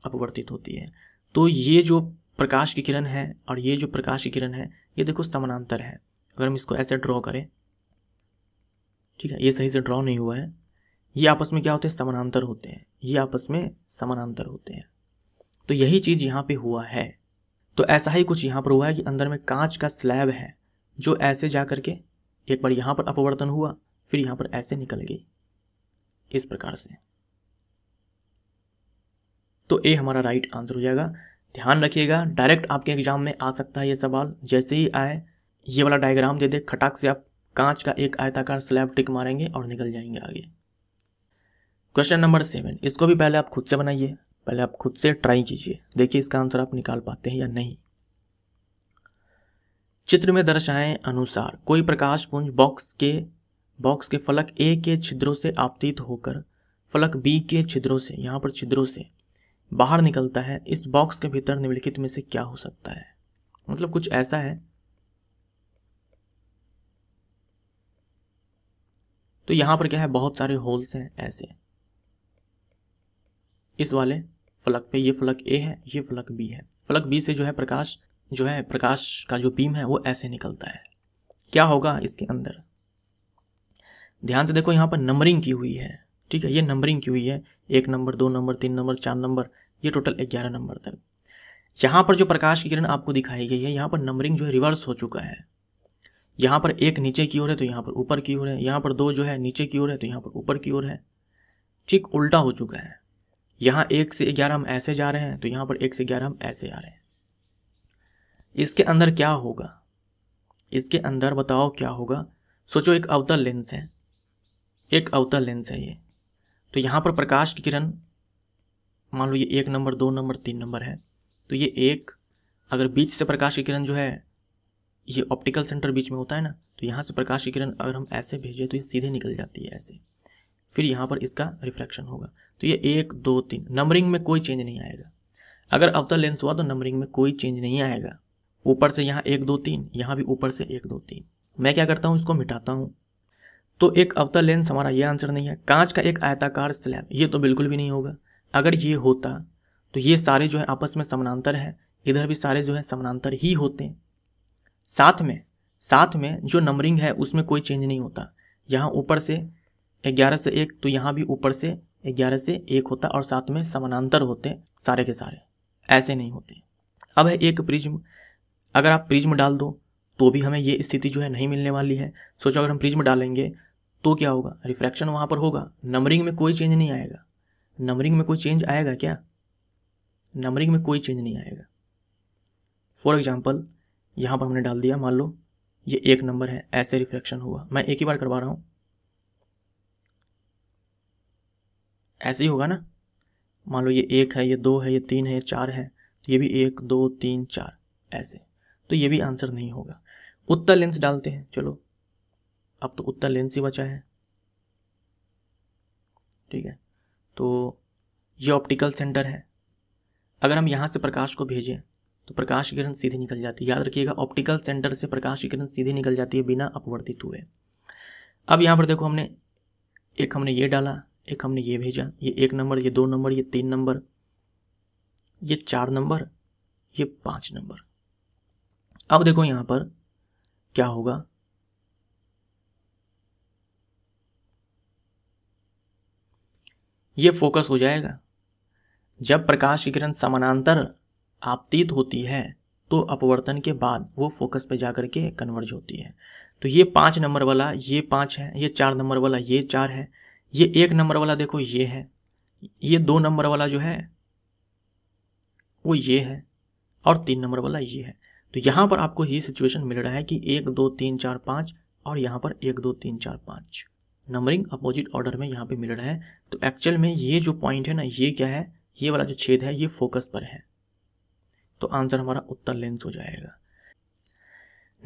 अपवर्तित होती है। तो ये जो प्रकाश की किरण है और ये जो प्रकाश की किरण है ये देखो समानांतर है। अगर हम इसको ऐसे ड्रॉ करें, ठीक है, ये सही से ड्रॉ नहीं हुआ है, ये आपस में क्या होते हैं, समानांतर होते हैं, ये आपस में समानांतर होते हैं। तो यही चीज़ यहाँ पे हुआ है। तो ऐसा ही कुछ यहाँ पर हुआ है कि अंदर में कांच का स्लैब है जो ऐसे जा करके एक बार यहाँ पर अपवर्तन हुआ, फिर यहाँ पर ऐसे निकल गई, इस प्रकार से। तो ए हमारा राइट आंसर हो जाएगा। ध्यान रखिएगा, डायरेक्ट आपके एग्जाम में आ सकता है ये सवाल। जैसे ही आए ये वाला डायग्राम दे दे, खटाक से आप कांच का एक आयताकार स्लैब टिक मारेंगे और निकल जाएंगे आगे। क्वेश्चन नंबर 7, इसको भी पहले आप खुद से बनाइए, पहले आप खुद से ट्राई कीजिए, देखिए इसका आंसर आप निकाल पाते हैं या नहीं। चित्र में दर्शाएं अनुसार कोई प्रकाश पुंज बॉक्स के फलक ए के छिद्रों से आपतित होकर फलक बी के छिद्रों से, यहाँ पर छिद्रों से बाहर निकलता है। इस बॉक्स के भीतर निम्नलिखित में से क्या हो सकता है? मतलब कुछ ऐसा है। तो यहाँ पर क्या है, बहुत सारे होल्स हैं ऐसे, इस वाले फलक पे, ये फलक ए है, ये फलक बी है। फलक बी से जो है प्रकाश का जो बीम है वो ऐसे निकलता है। क्या होगा इसके अंदर? ध्यान से देखो, यहाँ पर नंबरिंग की हुई है, ठीक है, ये नंबरिंग की हुई है, 1 नंबर, 2 नंबर, 3 नंबर, 4 नंबर, ये टोटल 11 नंबर तक। यहाँ पर जो प्रकाश की किरण आपको दिखाई गई है, यहाँ पर नंबरिंग जो है रिवर्स हो चुका है। यहाँ पर 1 नीचे की ओर है तो यहाँ पर ऊपर की ओर है, यहाँ पर 2 जो है नीचे की ओर है तो यहाँ पर ऊपर की ओर है, ठीक उल्टा हो चुका है। यहाँ 1 से 11 हम ऐसे जा रहे हैं तो यहाँ पर 1 से 11 हम ऐसे आ रहे हैं। इसके अंदर क्या होगा? इसके अंदर बताओ क्या होगा? सोचो एक अवतल लेंस है, एक अवतल लेंस है ये, तो यहाँ पर प्रकाश की किरण मान लो ये 1 नंबर, 2 नंबर, 3 नंबर है, तो ये एक, अगर बीच से प्रकाश की किरण जो है, ये ऑप्टिकल सेंटर बीच में होता है ना, तो यहाँ से प्रकाश की किरण अगर हम ऐसे भेजें तो ये सीधे निकल जाती है ऐसे, फिर यहाँ पर इसका रिफ्लेक्शन होगा। तो ये 1 2 3, नंबरिंग में कोई चेंज नहीं आएगा। अगर अवतल लेंस हुआ तो नंबरिंग में कोई चेंज नहीं आएगा। ऊपर से यहाँ 1 2 3, यहाँ भी ऊपर से 1 2 3। मैं क्या करता हूँ, इसको मिटाता हूँ। तो एक अवतल लेंस हमारा ये आंसर नहीं है। कांच का एक आयताकार स्लैब, ये तो बिल्कुल भी नहीं होगा। अगर ये होता तो ये सारे जो है आपस में समानांतर है, इधर भी सारे जो है समानांतर ही होते हैं। साथ में जो नंबरिंग है उसमें कोई चेंज नहीं होता। यहाँ ऊपर से 11 से 1, तो यहाँ भी ऊपर से 11 से 1 होता और साथ में समानांतर होते सारे के सारे, ऐसे नहीं होते। अब है एक प्रिज्म, अगर आप प्रिज्म डाल दो तो भी हमें ये स्थिति जो है नहीं मिलने वाली है। सोचो अगर हम प्रिज्म डालेंगे तो क्या होगा, रिफ्रैक्शन वहाँ पर होगा, नंबरिंग में कोई चेंज नहीं आएगा। नंबरिंग में कोई चेंज आएगा क्या? नंबरिंग में कोई चेंज नहीं आएगा। फॉर एग्जाम्पल यहाँ पर हमने डाल दिया, मान लो ये 1 नंबर है, ऐसे रिफ्रैक्शन हुआ। मैं एक ही बार करवा रहा हूँ, ऐसे ही होगा ना। मान लो ये 1 है, ये 2 है, ये 3 है, ये 4 है, ये भी 1 2 3 4 ऐसे, तो ये भी आंसर नहीं होगा। उत्तल लेंस डालते हैं, चलो अब तो उत्तल लेंस ही बचा है, ठीक है। तो ये ऑप्टिकल सेंटर है, अगर हम यहाँ से प्रकाश को भेजें तो प्रकाश की किरण सीधी निकल जाती है। याद रखिएगा, ऑप्टिकल सेंटर से प्रकाश की किरण सीधी निकल जाती है बिना अपवर्तित हुए। अब यहाँ पर देखो, हमने ये डाला, एक हमने ये भेजा, ये 1 नंबर, ये 2 नंबर, ये 3 नंबर, ये 4 नंबर, ये 5 नंबर। अब देखो यहाँ पर क्या होगा, ये फोकस हो जाएगा। जब प्रकाश की किरण समानांतर आपतित होती है तो अपवर्तन के बाद वो फोकस पे जाकर के कन्वर्ज होती है। तो ये 5 नंबर वाला ये 5 है, ये 4 नंबर वाला ये 4 है, ये 1 नंबर वाला देखो ये है, ये 2 नंबर वाला जो है वो ये है, और 3 नंबर वाला ये है। तो यहाँ पर आपको ये सिचुएशन मिल रहा है कि 1 2 3 4 5, और यहाँ पर 1 2 3 4 5 नंबरिंग अपोजिट ऑर्डर में यहाँ पे मिल रहा है। तो एक्चुअल में ये जो पॉइंट है ना, ये क्या है, ये वाला जो छेद है ये फोकस पर है। तो आंसर हमारा उत्तल लेंस हो जाएगा।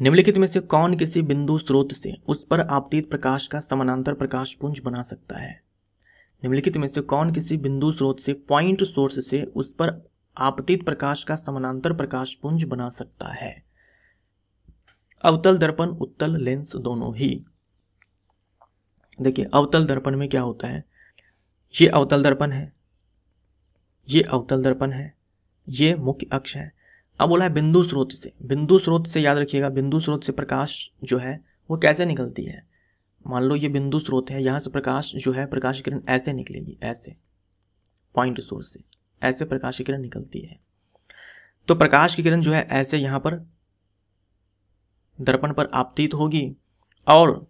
निम्नलिखित में से कौन किसी बिंदु स्रोत से उस पर आपतित प्रकाश का समानांतर प्रकाश पुंज बना सकता है? निम्नलिखित में से कौन किसी बिंदु स्रोत से, पॉइंट सोर्स से उस पर आपतित प्रकाश का समानांतर प्रकाश पुंज बना सकता है? अवतल दर्पण, उत्तल लेंस दोनों ही। देखिए अवतल दर्पण में क्या होता है, ये अवतल दर्पण है, ये अवतल दर्पण है, ये मुख्य अक्ष है। अब बोला है बिंदु स्रोत से। बिंदु स्रोत से याद रखिएगा, बिंदु स्रोत से प्रकाश जो है वो कैसे निकलती है। मान लो ये बिंदु स्रोत है, यहाँ से प्रकाश जो है, प्रकाश किरण ऐसे निकलेगी, ऐसे पॉइंट सोर्स से ऐसे प्रकाश की किरण निकलती है। तो प्रकाश की किरण जो है ऐसे यहाँ पर दर्पण पर आपतित होगी, और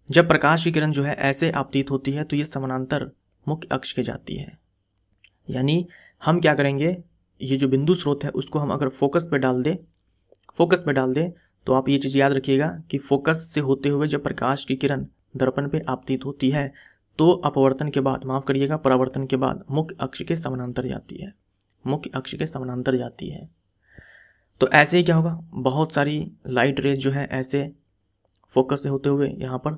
जब प्रकाश की किरण जो है ऐसे आपतित होती है तो ये समानांतर मुख्य अक्ष के जाती है। यानी हम क्या करेंगे, ये जो बिंदु स्रोत है उसको हम अगर फोकस पे डाल दे तो आप ये चीज़ याद रखिएगा कि फोकस से होते हुए जब प्रकाश की किरण दर्पण पे आपतित होती है तो अपवर्तन के बाद, माफ करिएगा, परावर्तन के बाद मुख्य अक्ष के समानांतर जाती है, मुख्य अक्ष के समानांतर जाती है। तो ऐसे ही क्या होगा, बहुत सारी लाइट रेज जो है ऐसे फोकस से होते हुए यहाँ पर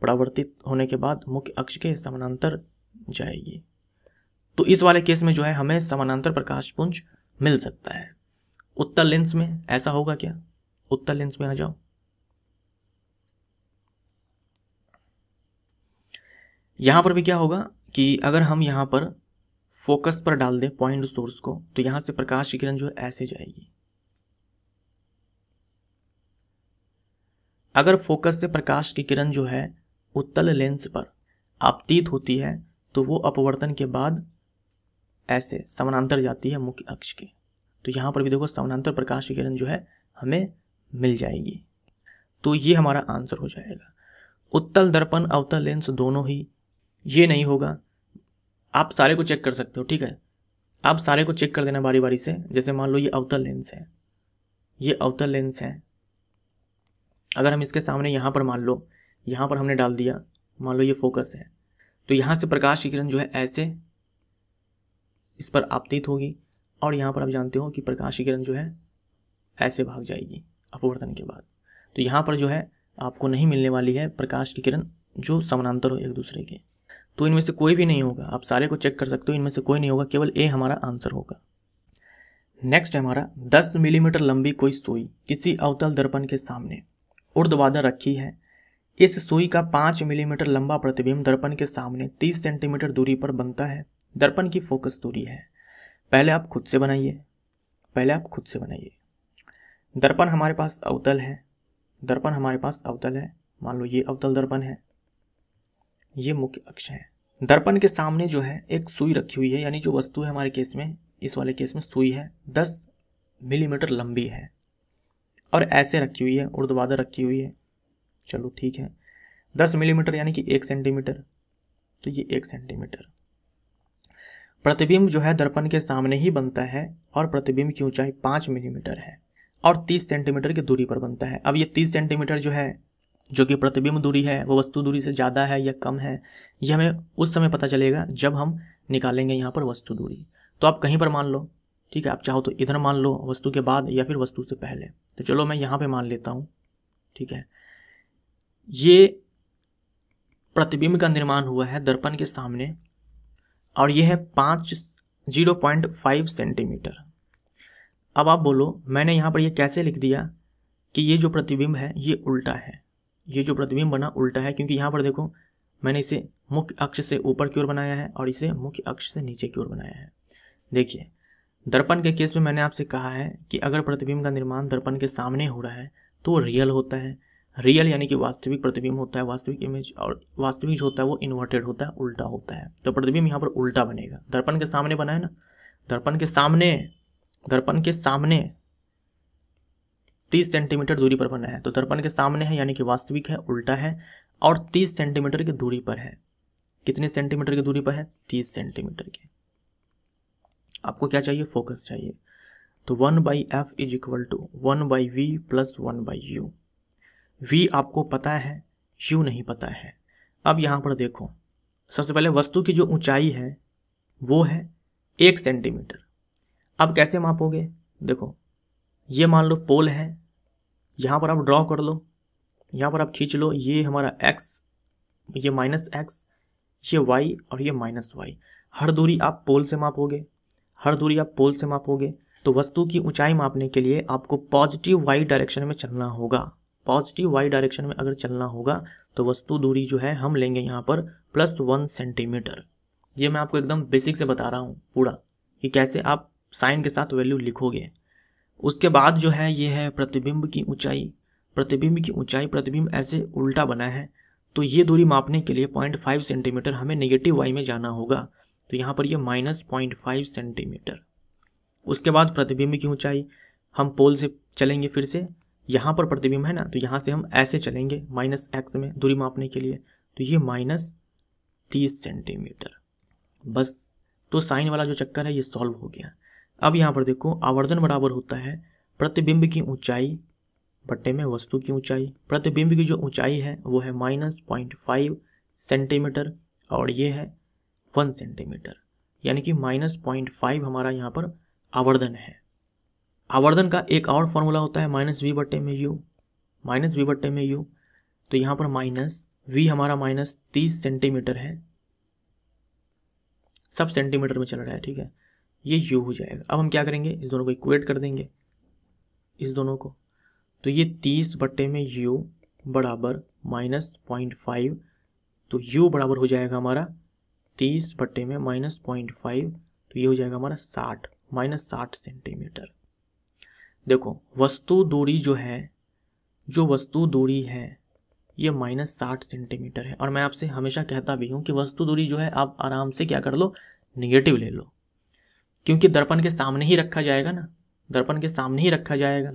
परावर्तित होने के बाद मुख्य अक्ष के समानांतर जाएगी। तो इस वाले केस में जो है हमें समानांतर प्रकाश पुंज मिल सकता है। उत्तल लेंस में ऐसा होगा क्या? उत्तल लेंस में आ जाओ। यहां पर भी क्या होगा कि अगर हम यहां पर फोकस पर डाल दें पॉइंट सोर्स को, तो यहां से प्रकाश की किरण जो है ऐसे जाएगी। अगर फोकस से प्रकाश की किरण जो है उत्तल लेंस पर आपतित होती है तो वो अपवर्तन के बाद ऐसे समानांतर जाती है मुख्य अक्ष के। तो यहाँ पर भी देखो समानांतर प्रकाश की किरण जो है हमें मिल जाएगी। तो ये हमारा आंसर हो जाएगा। उत्तल दर्पण, अवतल लेंस दोनों ही, ये नहीं होगा। आप सारे को चेक कर सकते हो, ठीक है, आप सारे को चेक कर देना बारी बारी से। जैसे मान लो ये अवतल लेंस है, ये अवतल लेंस है, अगर हम इसके सामने यहाँ पर मान लो, यहाँ पर हमने डाल दिया, मान लो ये फोकस है, तो यहाँ से प्रकाश की किरण जो है ऐसे इस पर आपतित होगी और यहाँ पर आप जानते हो कि प्रकाश की किरण जो है ऐसे भाग जाएगी अपवर्तन के बाद। तो यहाँ पर जो है आपको नहीं मिलने वाली है प्रकाश की किरण जो समानांतर हो एक दूसरे के। तो इनमें से कोई भी नहीं होगा, आप सारे को चेक कर सकते हो, इनमें से कोई नहीं होगा, केवल ए हमारा आंसर होगा। नेक्स्ट है हमारा 10 मिलीमीटर लंबी कोई सुई किसी अवतल दर्पण के सामने ऊर्ध्वाधर रखी है। इस सुई का 5 मिलीमीटर लंबा प्रतिबिंब दर्पण के सामने 30 सेंटीमीटर दूरी पर बनता है। दर्पण की फोकस दूरी है। पहले आप खुद से बनाइए, दर्पण हमारे पास अवतल है, मान लो ये अवतल दर्पण है, ये मुख्य अक्ष है। दर्पण के सामने जो है एक सुई रखी हुई है, यानी जो वस्तु है हमारे केस में, इस वाले केस में सुई है, 10 मिलीमीटर लंबी है और ऐसे रखी हुई है, ऊर्ध्वाधर रखी हुई है। चलो ठीक है, 10 मिलीमीटर यानी कि 1 सेंटीमीटर, तो ये 1 सेंटीमीटर। प्रतिबिंब जो है दर्पण के सामने ही बनता है और प्रतिबिंब की ऊंचाई 5 मिलीमीटर है और 30 सेंटीमीटर की दूरी पर बनता है। अब ये 30 सेंटीमीटर जो है, जो कि प्रतिबिंब दूरी है, वो वस्तु दूरी से ज़्यादा है या कम है, ये हमें उस समय पता चलेगा जब हम निकालेंगे यहाँ पर वस्तु दूरी। तो आप कहीं पर मान लो, ठीक है, आप चाहो तो इधर मान लो वस्तु के बाद या फिर वस्तु से पहले। तो चलो मैं यहाँ पे मान लेता हूँ, ठीक है। ये प्रतिबिंब का निर्माण हुआ है दर्पण के सामने और ये है 0.5 सेंटीमीटर। अब आप बोलो मैंने यहाँ पर ये कैसे लिख दिया कि ये जो प्रतिबिंब है ये उल्टा है, ये जो प्रतिबिंब बना उल्टा है, क्योंकि यहाँ पर देखो मैंने इसे मुख्य अक्ष से ऊपर की ओर बनाया है और इसे मुख्य अक्ष से नीचे की ओर बनाया है। देखिए दर्पण के केस में मैंने आपसे कहा है कि अगर प्रतिबिंब का निर्माण दर्पण के सामने हो रहा है तो वो रियल होता है। रियल यानी कि वास्तविक प्रतिबिंब होता है, वास्तविक इमेज, और वास्तविक जो होता है वो इन्वर्टेड होता है, उल्टा होता है। तो प्रतिबिंब यहाँ पर उल्टा बनेगा। दर्पण के सामने बना है ना, दर्पण के सामने 30 सेंटीमीटर दूरी पर बना है, तो दर्पण के सामने है यानी कि वास्तविक है, उल्टा है और 30 सेंटीमीटर की दूरी पर है। कितने सेंटीमीटर की दूरी पर है? 30 सेंटीमीटर की। आपको क्या चाहिए? फोकस चाहिए। तो 1/f is equal to 1/v plus 1/u। v आपको पता है, u नहीं पता है। अब यहाँ पर देखो, सबसे पहले वस्तु की जो ऊंचाई है वो है 1 सेंटीमीटर। अब कैसे मापोगे? देखो ये मान लो पोल है, यहाँ पर आप ड्रॉ कर लो, यहाँ पर आप खींच लो, ये हमारा x, ये -x, ये y और ये -y। हर दूरी आप पोल से मापोगे, तो वस्तु की ऊंचाई मापने के लिए आपको पॉजिटिव y डायरेक्शन में चलना होगा। पॉजिटिव y डायरेक्शन में अगर चलना होगा तो वस्तु दूरी जो है हम लेंगे यहाँ पर +1 सेंटीमीटर। ये मैं आपको एकदम बेसिक से बता रहा हूँ पूरा कि कैसे आप साइन के साथ वैल्यू लिखोगे। उसके बाद जो है ये है प्रतिबिंब की ऊंचाई। प्रतिबिंब ऐसे उल्टा बना है, तो ये दूरी मापने के लिए 0.5 सेंटीमीटर हमें नेगेटिव y में जाना होगा। तो यहाँ पर ये -0.5 सेंटीमीटर। उसके बाद प्रतिबिंब की ऊंचाई, हम पोल से चलेंगे, फिर से यहाँ पर प्रतिबिंब है ना, तो यहाँ से हम ऐसे चलेंगे -x में दूरी मापने के लिए, तो ये -30 सेंटीमीटर। बस, तो साइन वाला जो चक्कर है ये सॉल्व हो गया। अब यहाँ पर देखो, आवर्धन बराबर होता है प्रतिबिंब की ऊंचाई बट्टे में वस्तु की ऊंचाई। प्रतिबिंब की जो ऊंचाई है वो है -0.5 सेंटीमीटर और ये है 1 सेंटीमीटर, यानी कि -0.5 हमारा यहाँ पर आवर्धन है। आवर्धन का एक और फॉर्मूला होता है -v बट्टे में u। तो यहाँ पर -v हमारा -30 सेंटीमीटर है, सब सेंटीमीटर में चल रहा है, ठीक है, ये u हो जाएगा। अब हम क्या करेंगे, इस दोनों को इक्वेट कर देंगे, इस दोनों को, तो ये 30 बट्टे में u बराबर -0.5, तो u बराबर हो जाएगा हमारा 30 बट्टे में -0.5, तो ये हो जाएगा हमारा 60 सेंटीमीटर। देखो वस्तु दूरी जो वस्तु दूरी है ये -60 सेंटीमीटर है, और मैं आपसे हमेशा कहता भी हूँ कि वस्तु दूरी जो है आप आराम से क्या कर लो, निगेटिव ले लो, क्योंकि दर्पण के सामने ही रखा जाएगा ना, दर्पण के सामने रखा जाएगा,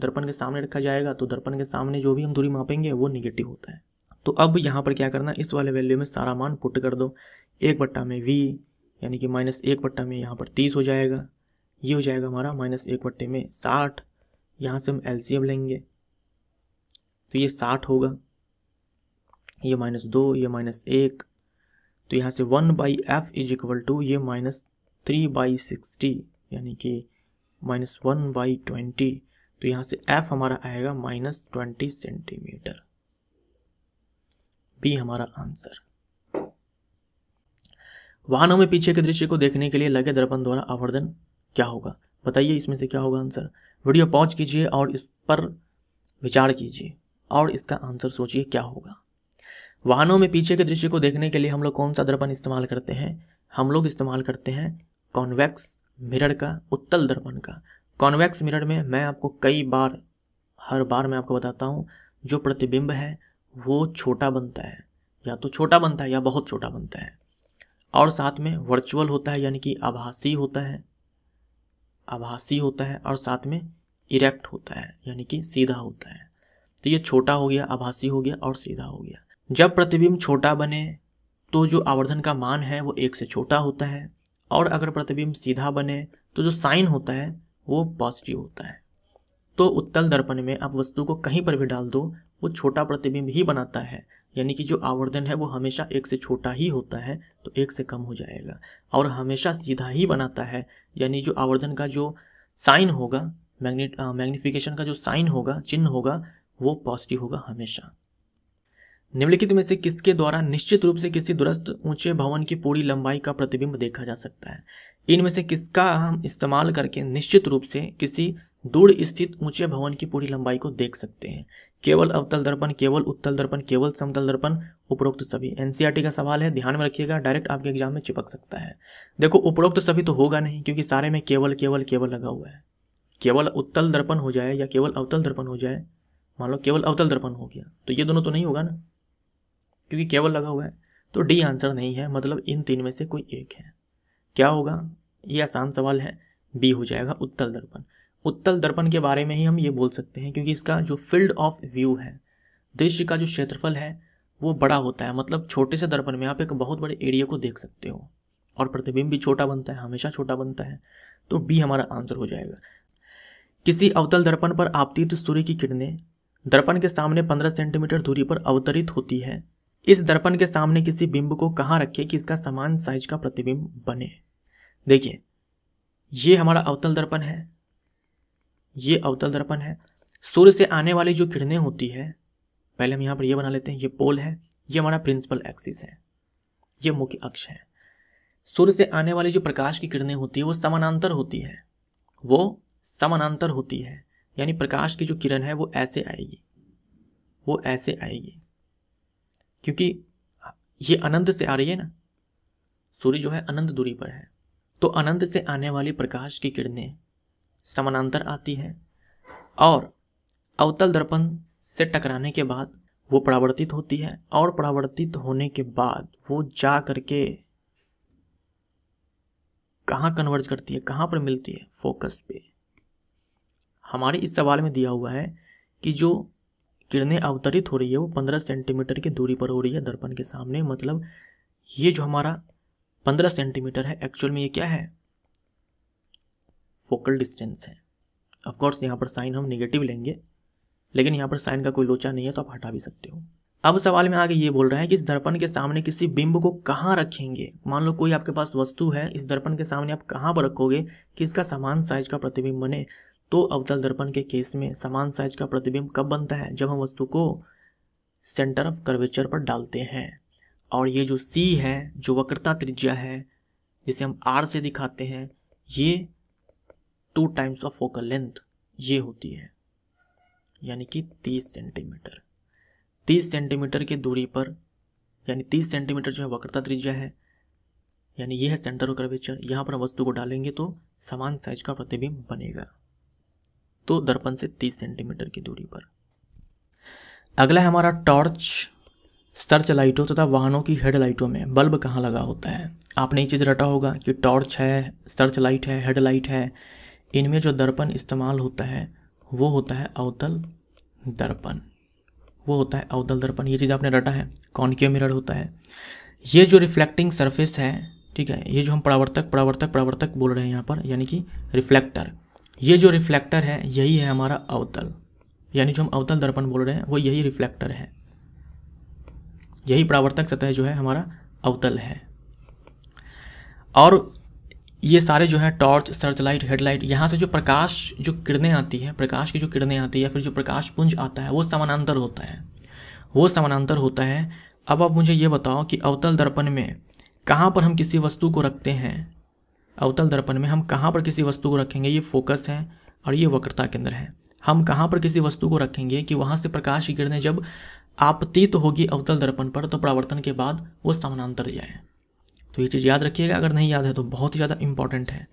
तो दर्पण के सामने जो भी हम दूरी मापेंगे वो निगेटिव होता है। तो अब यहाँ पर क्या करना, इस वाले वैल्यू में सारा मान पुट कर दो, 1 बट्टा में v यानी कि -1 बट्टा में यहाँ पर 30 हो जाएगा, ये हो जाएगा हमारा -1 बट्टे में 60। यहाँ से हम एलसीएम लेंगे तो ये 60 होगा, ये -2, ये -1, तो यहाँ से 1/f इज इक्वल टू ये 3/60 यानी कि -1/20, तो यहाँ से f हमारा आएगा -20 सेंटीमीटर। बी हमारा आंसर। वाहनों में पीछे के दृश्य को देखने के लिए लगे दर्पण द्वारा आवर्धन क्या होगा? बताइए इसमें से क्या होगा आंसर। वीडियो पॉज कीजिए और इस पर विचार कीजिए और इसका आंसर सोचिए क्या होगा। वाहनों में पीछे के दृश्य को देखने के लिए हम लोग कौन सा दर्पण इस्तेमाल करते हैं? हम लोग इस्तेमाल करते हैं कॉन्वेक्स मिरर का, उत्तल दर्पण का। कॉन्वेक्स मिरर में मैं आपको हर बार मैं आपको बताता हूँ, जो प्रतिबिंब है वो छोटा बनता है, या तो छोटा बनता है या बहुत छोटा बनता है, और साथ में वर्चुअल होता है यानी कि आभासी होता है, और साथ में इरेक्ट होता है यानी कि सीधा होता है। तो ये छोटा हो गया, आभासी हो गया और सीधा हो गया। जब प्रतिबिंब छोटा बने तो जो आवर्धन का मान है वो 1 से छोटा होता है, और अगर प्रतिबिंब सीधा बने तो जो साइन होता है वो पॉजिटिव होता है। तो उत्तल दर्पण में आप वस्तु को कहीं पर भी डाल दो वो छोटा प्रतिबिंब ही बनाता है, यानी कि जो आवर्धन है वो हमेशा 1 से छोटा ही होता है, तो 1 से कम हो जाएगा। और हमेशा सीधा ही बनाता है, यानी जो आवर्धन का जो साइन होगा, मैग्निफिकेशन का जो साइन होगा, चिन्ह होगा, वो पॉजिटिव होगा हमेशा। निम्नलिखित में से किसके द्वारा निश्चित रूप से किसी दूरस्थ ऊंचे भवन की पूरी लंबाई का प्रतिबिंब देखा जा सकता है? इनमें से किसका हम इस्तेमाल करके निश्चित रूप से किसी दूर स्थित ऊंचे भवन की पूरी लंबाई को देख सकते हैं? केवल अवतल दर्पण, केवल उत्तल दर्पण, केवल समतल दर्पण, उपरोक्त सभी। एनसीईआरटी का सवाल है, ध्यान में रखिएगा, डायरेक्ट आपके एग्जाम में चिपक सकता है। देखो उपरोक्त सभी तो होगा नहीं, क्योंकि सारे में केवल केवल केवल लगा हुआ है। केवल उत्तल दर्पण हो जाए या केवल अवतल दर्पण हो जाए, मान लो केवल अवतल दर्पण हो गया, तो ये दोनों तो नहीं होगा ना, क्योंकि केवल लगा हुआ है। तो डी आंसर नहीं है, मतलब इन 3 में से कोई एक है। क्या होगा? ये आसान सवाल है, बी हो जाएगा उत्तल दर्पण। उत्तल दर्पण के बारे में ही हम ये बोल सकते हैं, क्योंकि इसका जो फील्ड ऑफ व्यू है, दृश्य का जो क्षेत्रफल है वो बड़ा होता है। मतलब छोटे से दर्पण में आप एक बहुत बड़े एरिया को देख सकते हो, और प्रतिबिंब भी छोटा बनता है, हमेशा छोटा बनता है। तो बी हमारा आंसर हो जाएगा। किसी अवतल दर्पण पर आपतित सूर्य की किरणें दर्पण के सामने 15 सेंटीमीटर दूरी पर अवतरित होती है। इस दर्पण के सामने किसी बिंब को कहाँ रखें कि इसका समान साइज का प्रतिबिंब बने? देखिए, ये हमारा अवतल दर्पण है, ये अवतल दर्पण है। सूर्य से आने वाली जो किरणें होती है, पहले हम यहाँ पर ये बना लेते हैं, ये पोल है, ये हमारा प्रिंसिपल एक्सिस है, ये मुख्य अक्ष है। सूर्य से आने वाली जो प्रकाश की किरणें होती है वो समानांतर होती है, वो समानांतर होती है, यानी प्रकाश की जो किरण है वो ऐसे आएगी, वो ऐसे आएगी, क्योंकि ये अनंत से आ रही है ना, सूर्य जो है अनंत दूरी पर है, तो अनंत से आने वाली प्रकाश की किरणें समानांतर आती है, और अवतल दर्पण से टकराने के बाद वो परावर्तित होती है, और परावर्तित होने के बाद वो जा करके कहाँ कन्वर्ज करती है, कहाँ पर मिलती है? फोकस पे। हमारे इस सवाल में दिया हुआ है कि जो किरणें अवतरित हो रही है वो 15 सेंटीमीटर की दूरी पर हो रही है दर्पण के सामने। मतलब ये जो हमारा 15 सेंटीमीटर है, एक्चुअल में ये क्या है? फोकल डिस्टेंस है। ऑफ कोर्स यहाँ पर साइन हम नेगेटिव लेंगे, लेकिन यहाँ पर साइन का कोई लोचा नहीं है, तो आप हटा भी सकते हो। अब सवाल में आगे ये बोल रहा है कि इस दर्पण के सामने किसी बिंब को कहाँ रखेंगे? मान लो कोई आपके पास वस्तु है, इस दर्पण के सामने आप कहाँ पर रखोगे कि इसका समान साइज का प्रतिबिंब बने? तो अवतल दर्पण के केस में समान साइज का प्रतिबिंब कब बनता है? जब हम वस्तु को सेंटर ऑफ कर्वेचर पर डालते हैं। और ये जो सी है, जो वक्रता त्रिज्या है, जिसे हम आर से दिखाते हैं, ये 2 टाइम्स ऑफ फोकल लेंथ ये होती है, यानी कि 30 सेंटीमीटर। 30 सेंटीमीटर की दूरी पर, यानी 30 सेंटीमीटर जो है वक्रता त्रिज्या है, यानी ये है सेंटर ऑफ कर्वेचर। यहाँ पर वस्तु को डालेंगे तो समान साइज का प्रतिबिंब बनेगा, तो दर्पण से 30 सेंटीमीटर की दूरी पर। अगला है हमारा टॉर्च, सर्च लाइटों तथा वाहनों की हेडलाइटों में बल्ब कहाँ लगा होता है? आपने ये चीज़ रटा होगा कि टॉर्च है, सर्च लाइट है, हेडलाइट है, इनमें जो दर्पण इस्तेमाल होता है वो होता है अवतल दर्पण, वो होता है अवतल दर्पण। ये चीज़ आपने रटा है। कॉनकेव मिरर होता है। ये जो रिफ्लेक्टिंग सरफेस है, ठीक है, ये जो हम परावर्तक बोल रहे हैं यहाँ पर, यानी कि रिफ्लेक्टर, ये जो रिफ्लेक्टर है यही है हमारा अवतल, यानी जो हम अवतल दर्पण बोल रहे हैं वो यही रिफ्लेक्टर है, यही परावर्तक सतह जो है हमारा अवतल है। और ये सारे जो है टॉर्च, सर्च लाइट, हेडलाइट, यहाँ से जो प्रकाश जो किरणें आती हैं, प्रकाश की जो किरणें आती है या फिर जो प्रकाश पुंज आता है वो समानांतर होता है, वो समानांतर होता है। अब आप मुझे ये बताओ कि अवतल दर्पण में कहाँ पर हम किसी वस्तु को रखते हैं, अवतल दर्पण में हम कहाँ पर किसी वस्तु को रखेंगे, ये फोकस है और ये वक्रता केंद्र है। हम कहाँ पर किसी वस्तु को रखेंगे कि वहाँ से प्रकाश की किरणें जब आपतित होगी अवतल दर्पण पर तो परावर्तन के बाद वो समानांतर जाए। तो ये चीज़ याद रखिएगा, अगर नहीं याद है तो बहुत ही ज़्यादा इंपॉर्टेंट है।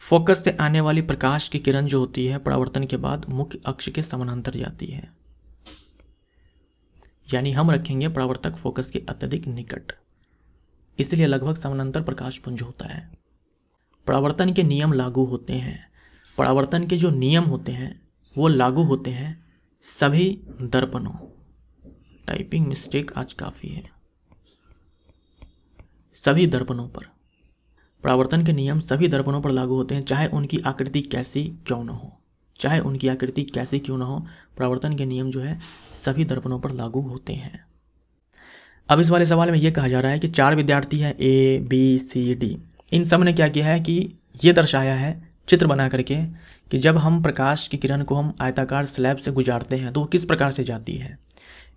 फोकस से आने वाली प्रकाश की किरण जो होती है परावर्तन के बाद मुख्य अक्ष के समानांतर जाती है, यानी हम रखेंगे परावर्तक फोकस के अत्यधिक निकट, इसलिए लगभग समानांतर प्रकाश पुंज होता है। परावर्तन के नियम लागू होते हैं, परावर्तन के जो नियम होते हैं वो लागू होते हैं सभी दर्पणों, टाइपिंग मिस्टेक आज काफ़ी है, सभी दर्पणों पर परावर्तन के नियम सभी दर्पणों पर लागू होते हैं, चाहे उनकी आकृति कैसी क्यों न हो, चाहे उनकी आकृति कैसी क्यों न हो, परावर्तन के नियम जो है सभी दर्पणों पर लागू होते हैं। अब इस वाले सवाल में ये कहा जा रहा है कि 4 विद्यार्थी हैं A, B, C, D, इन सब ने क्या किया है कि ये दर्शाया है चित्र बना करके कि जब हम प्रकाश की किरण को हम आयताकार स्लैब से गुजारते हैं तो वो किस प्रकार से जाती है।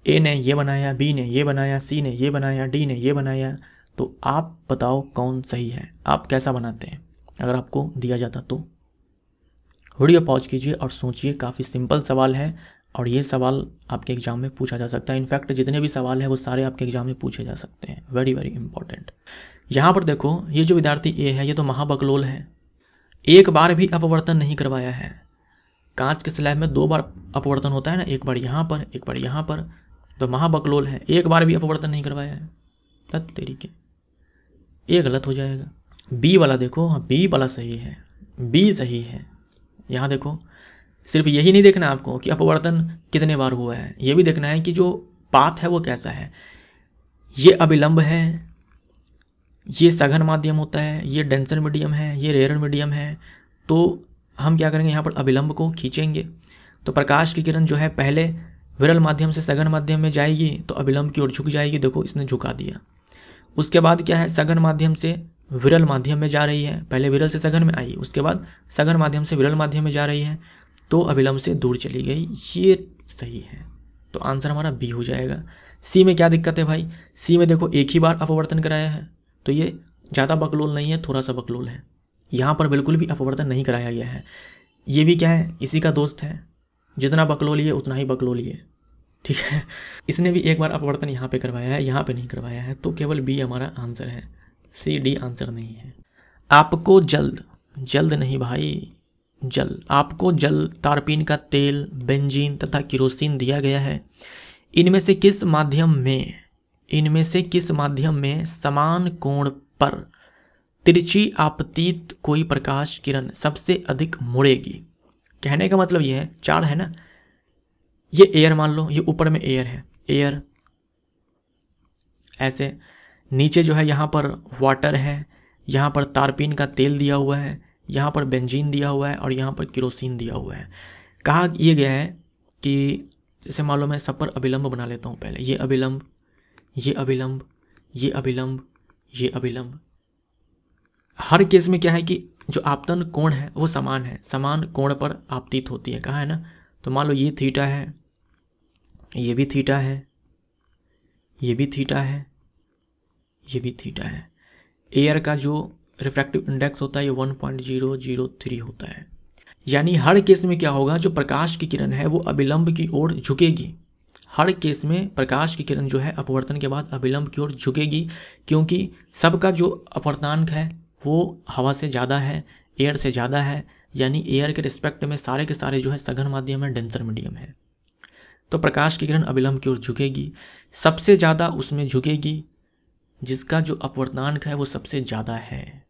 A ने ये बनाया, B ने ये बनाया, C ने ये बनाया, D ने ये बनाया, तो आप बताओ कौन सही है, आप कैसा बनाते हैं अगर आपको दिया जाता तो। वीडियो पॉज कीजिए और सोचिए, काफ़ी सिंपल सवाल है और ये सवाल आपके एग्जाम में पूछा जा सकता है। इनफैक्ट जितने भी सवाल हैं वो सारे आपके एग्जाम में पूछे जा सकते हैं, वेरी वेरी इंपॉर्टेंट। यहाँ पर देखो, ये जो विद्यार्थी ए है ये तो महाबकलोल है, एक बार भी अपवर्तन नहीं करवाया है। कांच के स्लैब में 2 बार अपवर्तन होता है ना, एक बार यहाँ पर एक बार यहाँ पर, तो महाबकलोल है, एक बार भी अपवर्तन नहीं करवाया है। तब तरीके ये गलत हो जाएगा। बी वाला देखो, हाँ बी वाला सही है, बी सही है। यहाँ देखो, सिर्फ यही नहीं देखना आपको कि अपवर्तन कितने बार हुआ है, ये भी देखना है कि जो पाथ है वो कैसा है। ये अभिलंब है, ये सघन माध्यम होता है, ये डेंसर मीडियम है, ये रेयर मीडियम है। तो हम क्या करेंगे, यहाँ पर अभिलंब को खींचेंगे तो प्रकाश की किरण जो है पहले विरल माध्यम से सघन माध्यम में जाएगी तो अभिलंब की ओर झुक जाएगी। देखो इसने झुका दिया। उसके बाद क्या है, सघन माध्यम से विरल माध्यम में जा रही है, पहले विरल से सघन में आई, उसके बाद सघन माध्यम से विरल माध्यम में जा रही है तो अभिलंब से दूर चली गई, ये सही है। तो आंसर हमारा बी हो जाएगा। सी में क्या दिक्कत है भाई, सी में देखो एक ही बार अपवर्तन कराया है तो ये ज़्यादा बकलोल नहीं है, थोड़ा सा बकलोल है। यहाँ पर बिल्कुल भी अपवर्तन नहीं कराया गया है। ये भी क्या है, इसी का दोस्त है, जितना बकलोल ये उतना ही बकलोल ये, ठीक है। इसने भी एक बार अपवर्तन यहाँ पे करवाया है, यहाँ पे नहीं करवाया है, तो केवल बी हमारा आंसर है, सी डी आंसर नहीं है। आपको जल्द नहीं भाई, आपको जल, तारपीन का तेल, बेंजीन तथा किरोसिन दिया गया है। इनमें से किस माध्यम में समान कोण पर तिरछी आपतित कोई प्रकाश किरण सबसे अधिक मुड़ेगी। कहने का मतलब ये है, 4 है ना, ये एयर मान लो, ये ऊपर में एयर है, एयर ऐसे, नीचे जो है यहाँ पर वाटर है, यहाँ पर तारपीन का तेल दिया हुआ है, यहाँ पर बेंजीन दिया हुआ है और यहाँ पर किरोसिन दिया हुआ है। कहा ये गया है कि जैसे मान लो मैं सब पर अभिलंब बना लेता हूँ पहले, ये अभिलंब, ये अभिलंब, ये अभिलंब, ये अभिलंब। हर केस में क्या है कि जो आपतन कोण है वो समान है, समान कोण पर आपतित होती है, कहा है ना। तो मान लो ये थीटा है, ये भी थीटा है, ये भी थीटा है, ये भी थीटा है। एयर का जो रिफ्रैक्टिव इंडेक्स होता है ये 1.003 होता है। यानी हर केस में क्या होगा, जो प्रकाश की किरण है वो अभिलंब की ओर झुकेगी। हर केस में प्रकाश की किरण जो है अपवर्तन के बाद अभिलंब की ओर झुकेगी, क्योंकि सबका जो अपवर्तनांक है वो हवा से ज़्यादा है, एयर से ज़्यादा है, यानी एयर के रिस्पेक्ट में सारे के सारे जो है सघन माध्यम है, डेंसर मीडियम है। तो प्रकाश की किरण अभिलंब की ओर झुकेगी, सबसे ज़्यादा उसमें झुकेगी जिसका जो अपवर्तनांक है वो सबसे ज़्यादा है।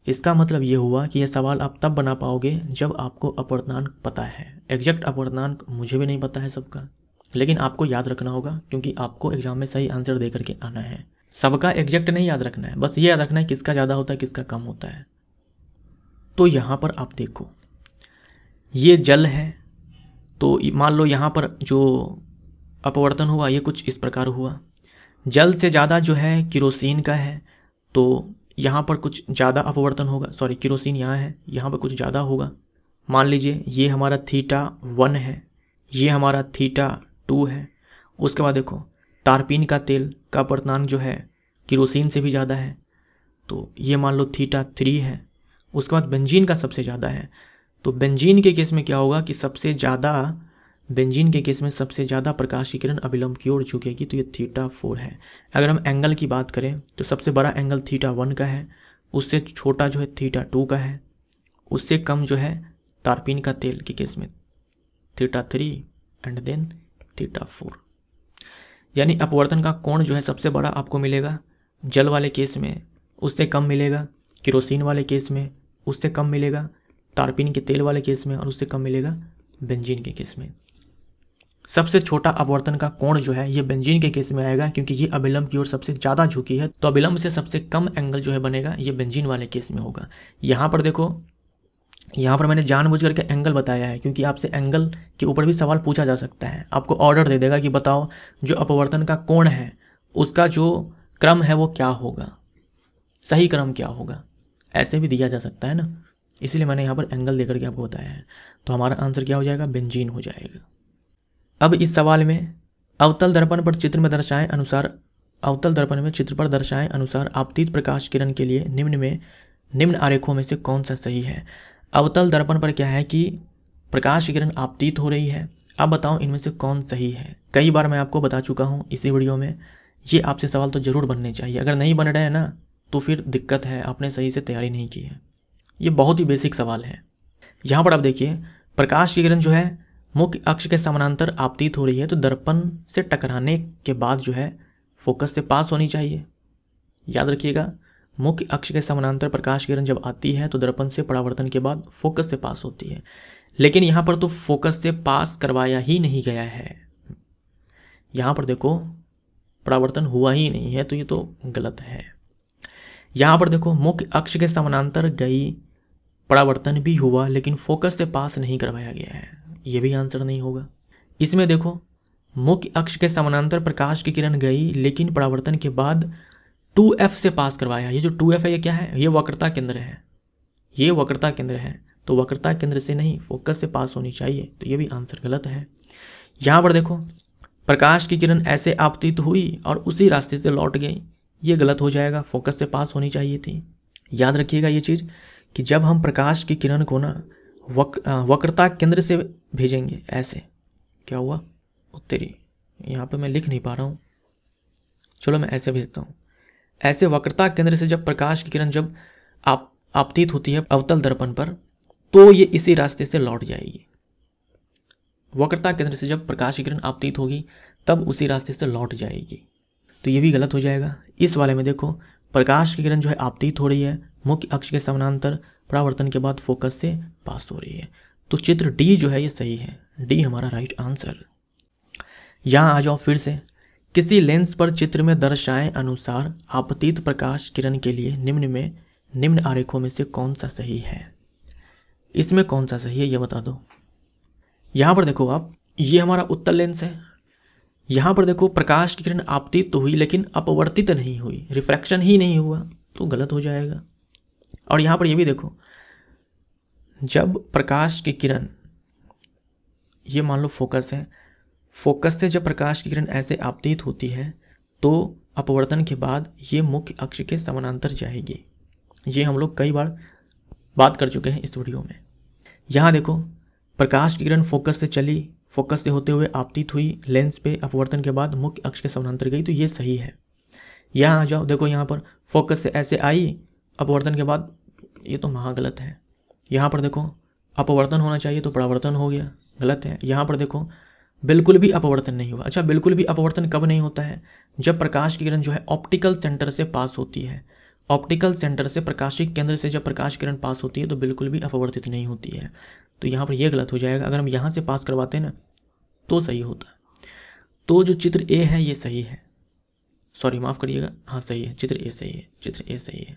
इसका मतलब ये हुआ कि यह सवाल आप तब बना पाओगे जब आपको अपवर्तनांक पता है। एग्जैक्ट अपवर्तनांक मुझे भी नहीं पता है सबका, लेकिन आपको याद रखना होगा क्योंकि आपको एग्जाम में सही आंसर दे करके आना है। सबका एग्जैक्ट नहीं याद रखना है, बस ये याद रखना है किसका ज़्यादा होता है किसका कम होता है। तो यहाँ पर आप देखो, ये जल है, तो मान लो यहाँ पर जो अपवर्तन हुआ ये कुछ इस प्रकार हुआ। जल से ज़्यादा जो है किरोसिन का है, तो यहाँ पर कुछ ज़्यादा अपवर्तन होगा, सॉरी केरोसिन यहाँ है, यहाँ पर कुछ ज़्यादा होगा। मान लीजिए ये हमारा θ1 है, ये हमारा θ2 है। उसके बाद देखो तारपीन का तेल का अपवर्तनांक जो है केरोसिन से भी ज़्यादा है, तो ये मान लो θ3 है। उसके बाद बेंजीन का सबसे ज़्यादा है, तो बेंजीन के केस में क्या होगा कि बेंजीन के केस में सबसे ज़्यादा प्रकाश की किरण अभिलंब की ओर झुकेगी, तो ये θ4 है। अगर हम एंगल की बात करें तो सबसे बड़ा एंगल θ1 का है, उससे छोटा जो है θ2 का है, उससे कम जो है तारपीन का तेल के केस में θ3 एंड देन θ4। यानी अपवर्तन का कोण जो है सबसे बड़ा आपको मिलेगा जल वाले केस में, उससे कम मिलेगा केरोसिन वाले केस में, उससे कम मिलेगा तारपीन के तेल वाले केस में, और उससे कम मिलेगा बेंजीन के केस में। सबसे छोटा अपवर्तन का कोण जो है ये बेंजीन के केस में आएगा, क्योंकि ये अभिलंब की ओर सबसे ज़्यादा झुकी है, तो अभिलंब से सबसे कम एंगल जो है बनेगा ये बेंजीन वाले केस में होगा। यहाँ पर देखो, यहाँ पर मैंने जानबूझ करके एंगल बताया है, क्योंकि आपसे एंगल के ऊपर भी सवाल पूछा जा सकता है। आपको ऑर्डर दे देगा कि बताओ जो अपवर्तन का कोण है उसका जो क्रम है वो क्या होगा, सही क्रम क्या होगा, ऐसे भी दिया जा सकता है ना, इसलिए मैंने यहाँ पर एंगल देकर के आपको बताया है। तो हमारा आंसर क्या हो जाएगा, बेंजीन हो जाएगा। अब इस सवाल में अवतल दर्पण पर चित्र पर दर्शाएं अनुसार आपतित प्रकाश किरण के लिए निम्न आरेखों में से कौन सा सही है। अवतल दर्पण पर क्या है कि प्रकाश किरण आपतित हो रही है। अब बताओ इनमें से कौन सही है। कई बार मैं आपको बता चुका हूँ इसी वीडियो में, ये आपसे सवाल तो ज़रूर बनने चाहिए। अगर नहीं बन रहे हैं ना तो फिर दिक्कत है, आपने सही से तैयारी नहीं की है। ये बहुत ही बेसिक सवाल है। यहाँ पर आप देखिए, प्रकाश की किरण जो है मुख्य अक्ष के समानांतर आपतित हो रही है, तो दर्पण से टकराने के बाद जो है फोकस से पास होनी चाहिए। याद रखिएगा, मुख्य अक्ष के समानांतर प्रकाश किरण जब आती है तो दर्पण से परावर्तन के बाद फोकस से पास होती है, लेकिन यहाँ पर तो फोकस से पास करवाया ही नहीं गया है। यहाँ पर देखो परावर्तन हुआ ही नहीं है, तो ये तो गलत है। यहाँ पर देखो मुख्य अक्ष के समानांतर गई, परावर्तन भी हुआ, लेकिन फोकस से पास नहीं करवाया गया है, ये भी आंसर नहीं होगा। इसमें देखो मुख्य अक्ष के समानांतर प्रकाश की किरण गई, लेकिन परावर्तन के बाद 2F से पास करवाया। ये जो 2F है ये क्या है, ये वक्रता केंद्र है, ये वक्रता केंद्र है, तो वक्रता केंद्र से नहीं फोकस से पास होनी चाहिए, तो ये भी आंसर गलत है। यहाँ पर देखो प्रकाश की किरण ऐसे आपतित हुई और उसी रास्ते से लौट गई, ये गलत हो जाएगा, फोकस से पास होनी चाहिए थी। याद रखिएगा ये चीज़ कि जब हम प्रकाश की किरण को ना वक्रता केंद्र से भेजेंगे, ऐसे क्या हुआ तेरी, यहाँ पे मैं लिख नहीं पा रहा हूँ, चलो मैं ऐसे भेजता हूँ। ऐसे वक्रता केंद्र से जब प्रकाश की किरण जब आपतित होती है अवतल दर्पण पर, तो ये इसी रास्ते से लौट जाएगी। वक्रता केंद्र से जब प्रकाश की किरण आपतित होगी तब उसी रास्ते से लौट जाएगी, तो ये भी गलत हो जाएगा। इस वाले में देखो प्रकाश की किरण जो है आपतित हो रही है, मुख्य अक्ष के समानांतर, परावर्तन के बाद फोकस से पास हो रही है, तो चित्र डी जो है ये सही है, डी हमारा राइट आंसर। यहाँ आ जाओ फिर से, किसी लेंस पर चित्र में दर्शाए अनुसार आपतित प्रकाश किरण के लिए निम्न आरेखों में से कौन सा सही है। इसमें कौन सा सही है ये बता दो। यहाँ पर देखो आप, ये हमारा उत्तल लेंस है, यहाँ पर देखो प्रकाश की किरण आपतित तो हुई लेकिन अपवर्तित नहीं हुई, रिफ्रैक्शन ही नहीं हुआ, तो गलत हो जाएगा। और यहाँ पर ये भी देखो, जब प्रकाश की किरण, ये मान लो फोकस है, फोकस से जब प्रकाश की किरण ऐसे आपतित होती है तो अपवर्तन के बाद ये मुख्य अक्ष के समानांतर जाएगी। ये हम लोग कई बार बात कर चुके हैं इस वीडियो में। यहाँ देखो प्रकाश की किरण फोकस से चली, फोकस से होते हुए आपतित हुई लेंस पे, अपवर्तन के बाद मुख्य अक्ष के समानांतर गई, तो ये सही है। यहाँ आ जाओ, देखो यहाँ पर फोकस से ऐसे आई, अपवर्तन के बाद, ये तो महागलत है। यहाँ पर देखो अपवर्तन होना चाहिए तो परावर्तन हो गया, गलत है। यहाँ पर देखो बिल्कुल भी अपवर्तन नहीं हुआ। अच्छा, बिल्कुल भी अपवर्तन कब नहीं होता है, जब प्रकाश की किरण जो है ऑप्टिकल सेंटर से पास होती है। ऑप्टिकल सेंटर से, प्रकाशिक केंद्र से जब प्रकाश किरण पास होती है तो बिल्कुल भी अपवर्तित नहीं होती है, तो यहाँ पर यह गलत हो जाएगा। अगर हम यहाँ से पास करवाते हैं ना तो सही होता। तो जो चित्र ए है ये सही है, सॉरी माफ़ करिएगा, हाँ सही है, चित्र ए सही है, चित्र ए सही है।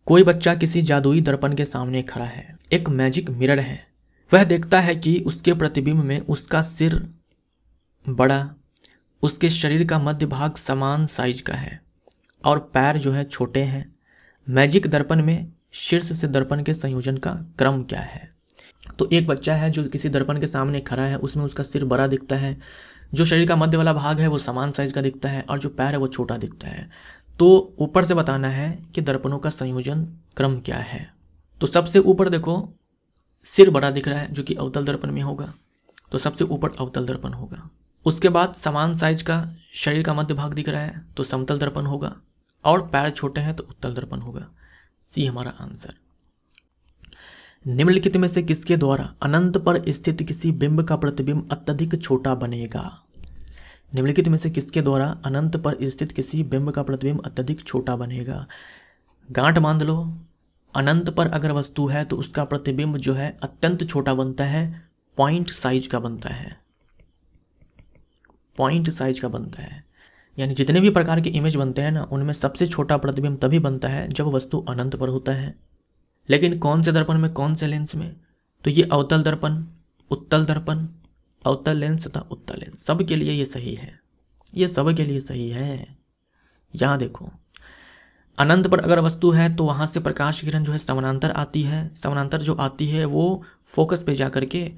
कोई बच्चा किसी जादुई दर्पण के सामने खड़ा है, एक मैजिक मिरर है, वह देखता है कि उसके प्रतिबिंब में उसका सिर बड़ा, उसके शरीर का मध्य भाग समान साइज का है और पैर जो है छोटे हैं। मैजिक दर्पण में शीर्ष से दर्पण के संयोजन का क्रम क्या है? तो एक बच्चा है जो किसी दर्पण के सामने खड़ा है, उसमें उसका सिर बड़ा दिखता है, जो शरीर का मध्य वाला भाग है वो समान साइज का दिखता है और जो पैर है वो छोटा दिखता है। तो ऊपर से बताना है कि दर्पणों का संयोजन क्रम क्या है। तो सबसे ऊपर देखो सिर बड़ा दिख रहा है जो कि अवतल दर्पण में होगा, तो सबसे ऊपर अवतल दर्पण होगा। उसके बाद समान साइज का शरीर का मध्य भाग दिख रहा है तो समतल दर्पण होगा, और पैर छोटे हैं तो उत्तल दर्पण होगा। सी हमारा आंसर। निम्नलिखित में से किसके द्वारा अनंत पर स्थित किसी बिंब का प्रतिबिंब अत्यधिक छोटा बनेगा? निम्नलिखित में से किसके द्वारा अनंत पर स्थित किसी बिंब का प्रतिबिंब अत्यधिक छोटा बनेगा? गांठ बांध लो, अनंत पर अगर वस्तु है तो उसका प्रतिबिंब जो है अत्यंत छोटा बनता है, पॉइंट साइज का बनता है, पॉइंट साइज का बनता है। यानी जितने भी प्रकार के इमेज बनते हैं ना, उनमें सबसे छोटा प्रतिबिंब तभी बनता है जब वस्तु अनंत पर होता है। लेकिन कौन से दर्पण में, कौन से लेंस में? तो ये अवतल दर्पण, उत्तल दर्पण, अवतल लेंस तथा उत्तल लेंस, सब के लिए ये सही है, ये सब के लिए सही है। यहाँ देखो, अनंत पर अगर वस्तु है तो वहाँ से प्रकाश किरण जो है समानांतर आती है, समानांतर जो आती है वो फोकस पे जा कर के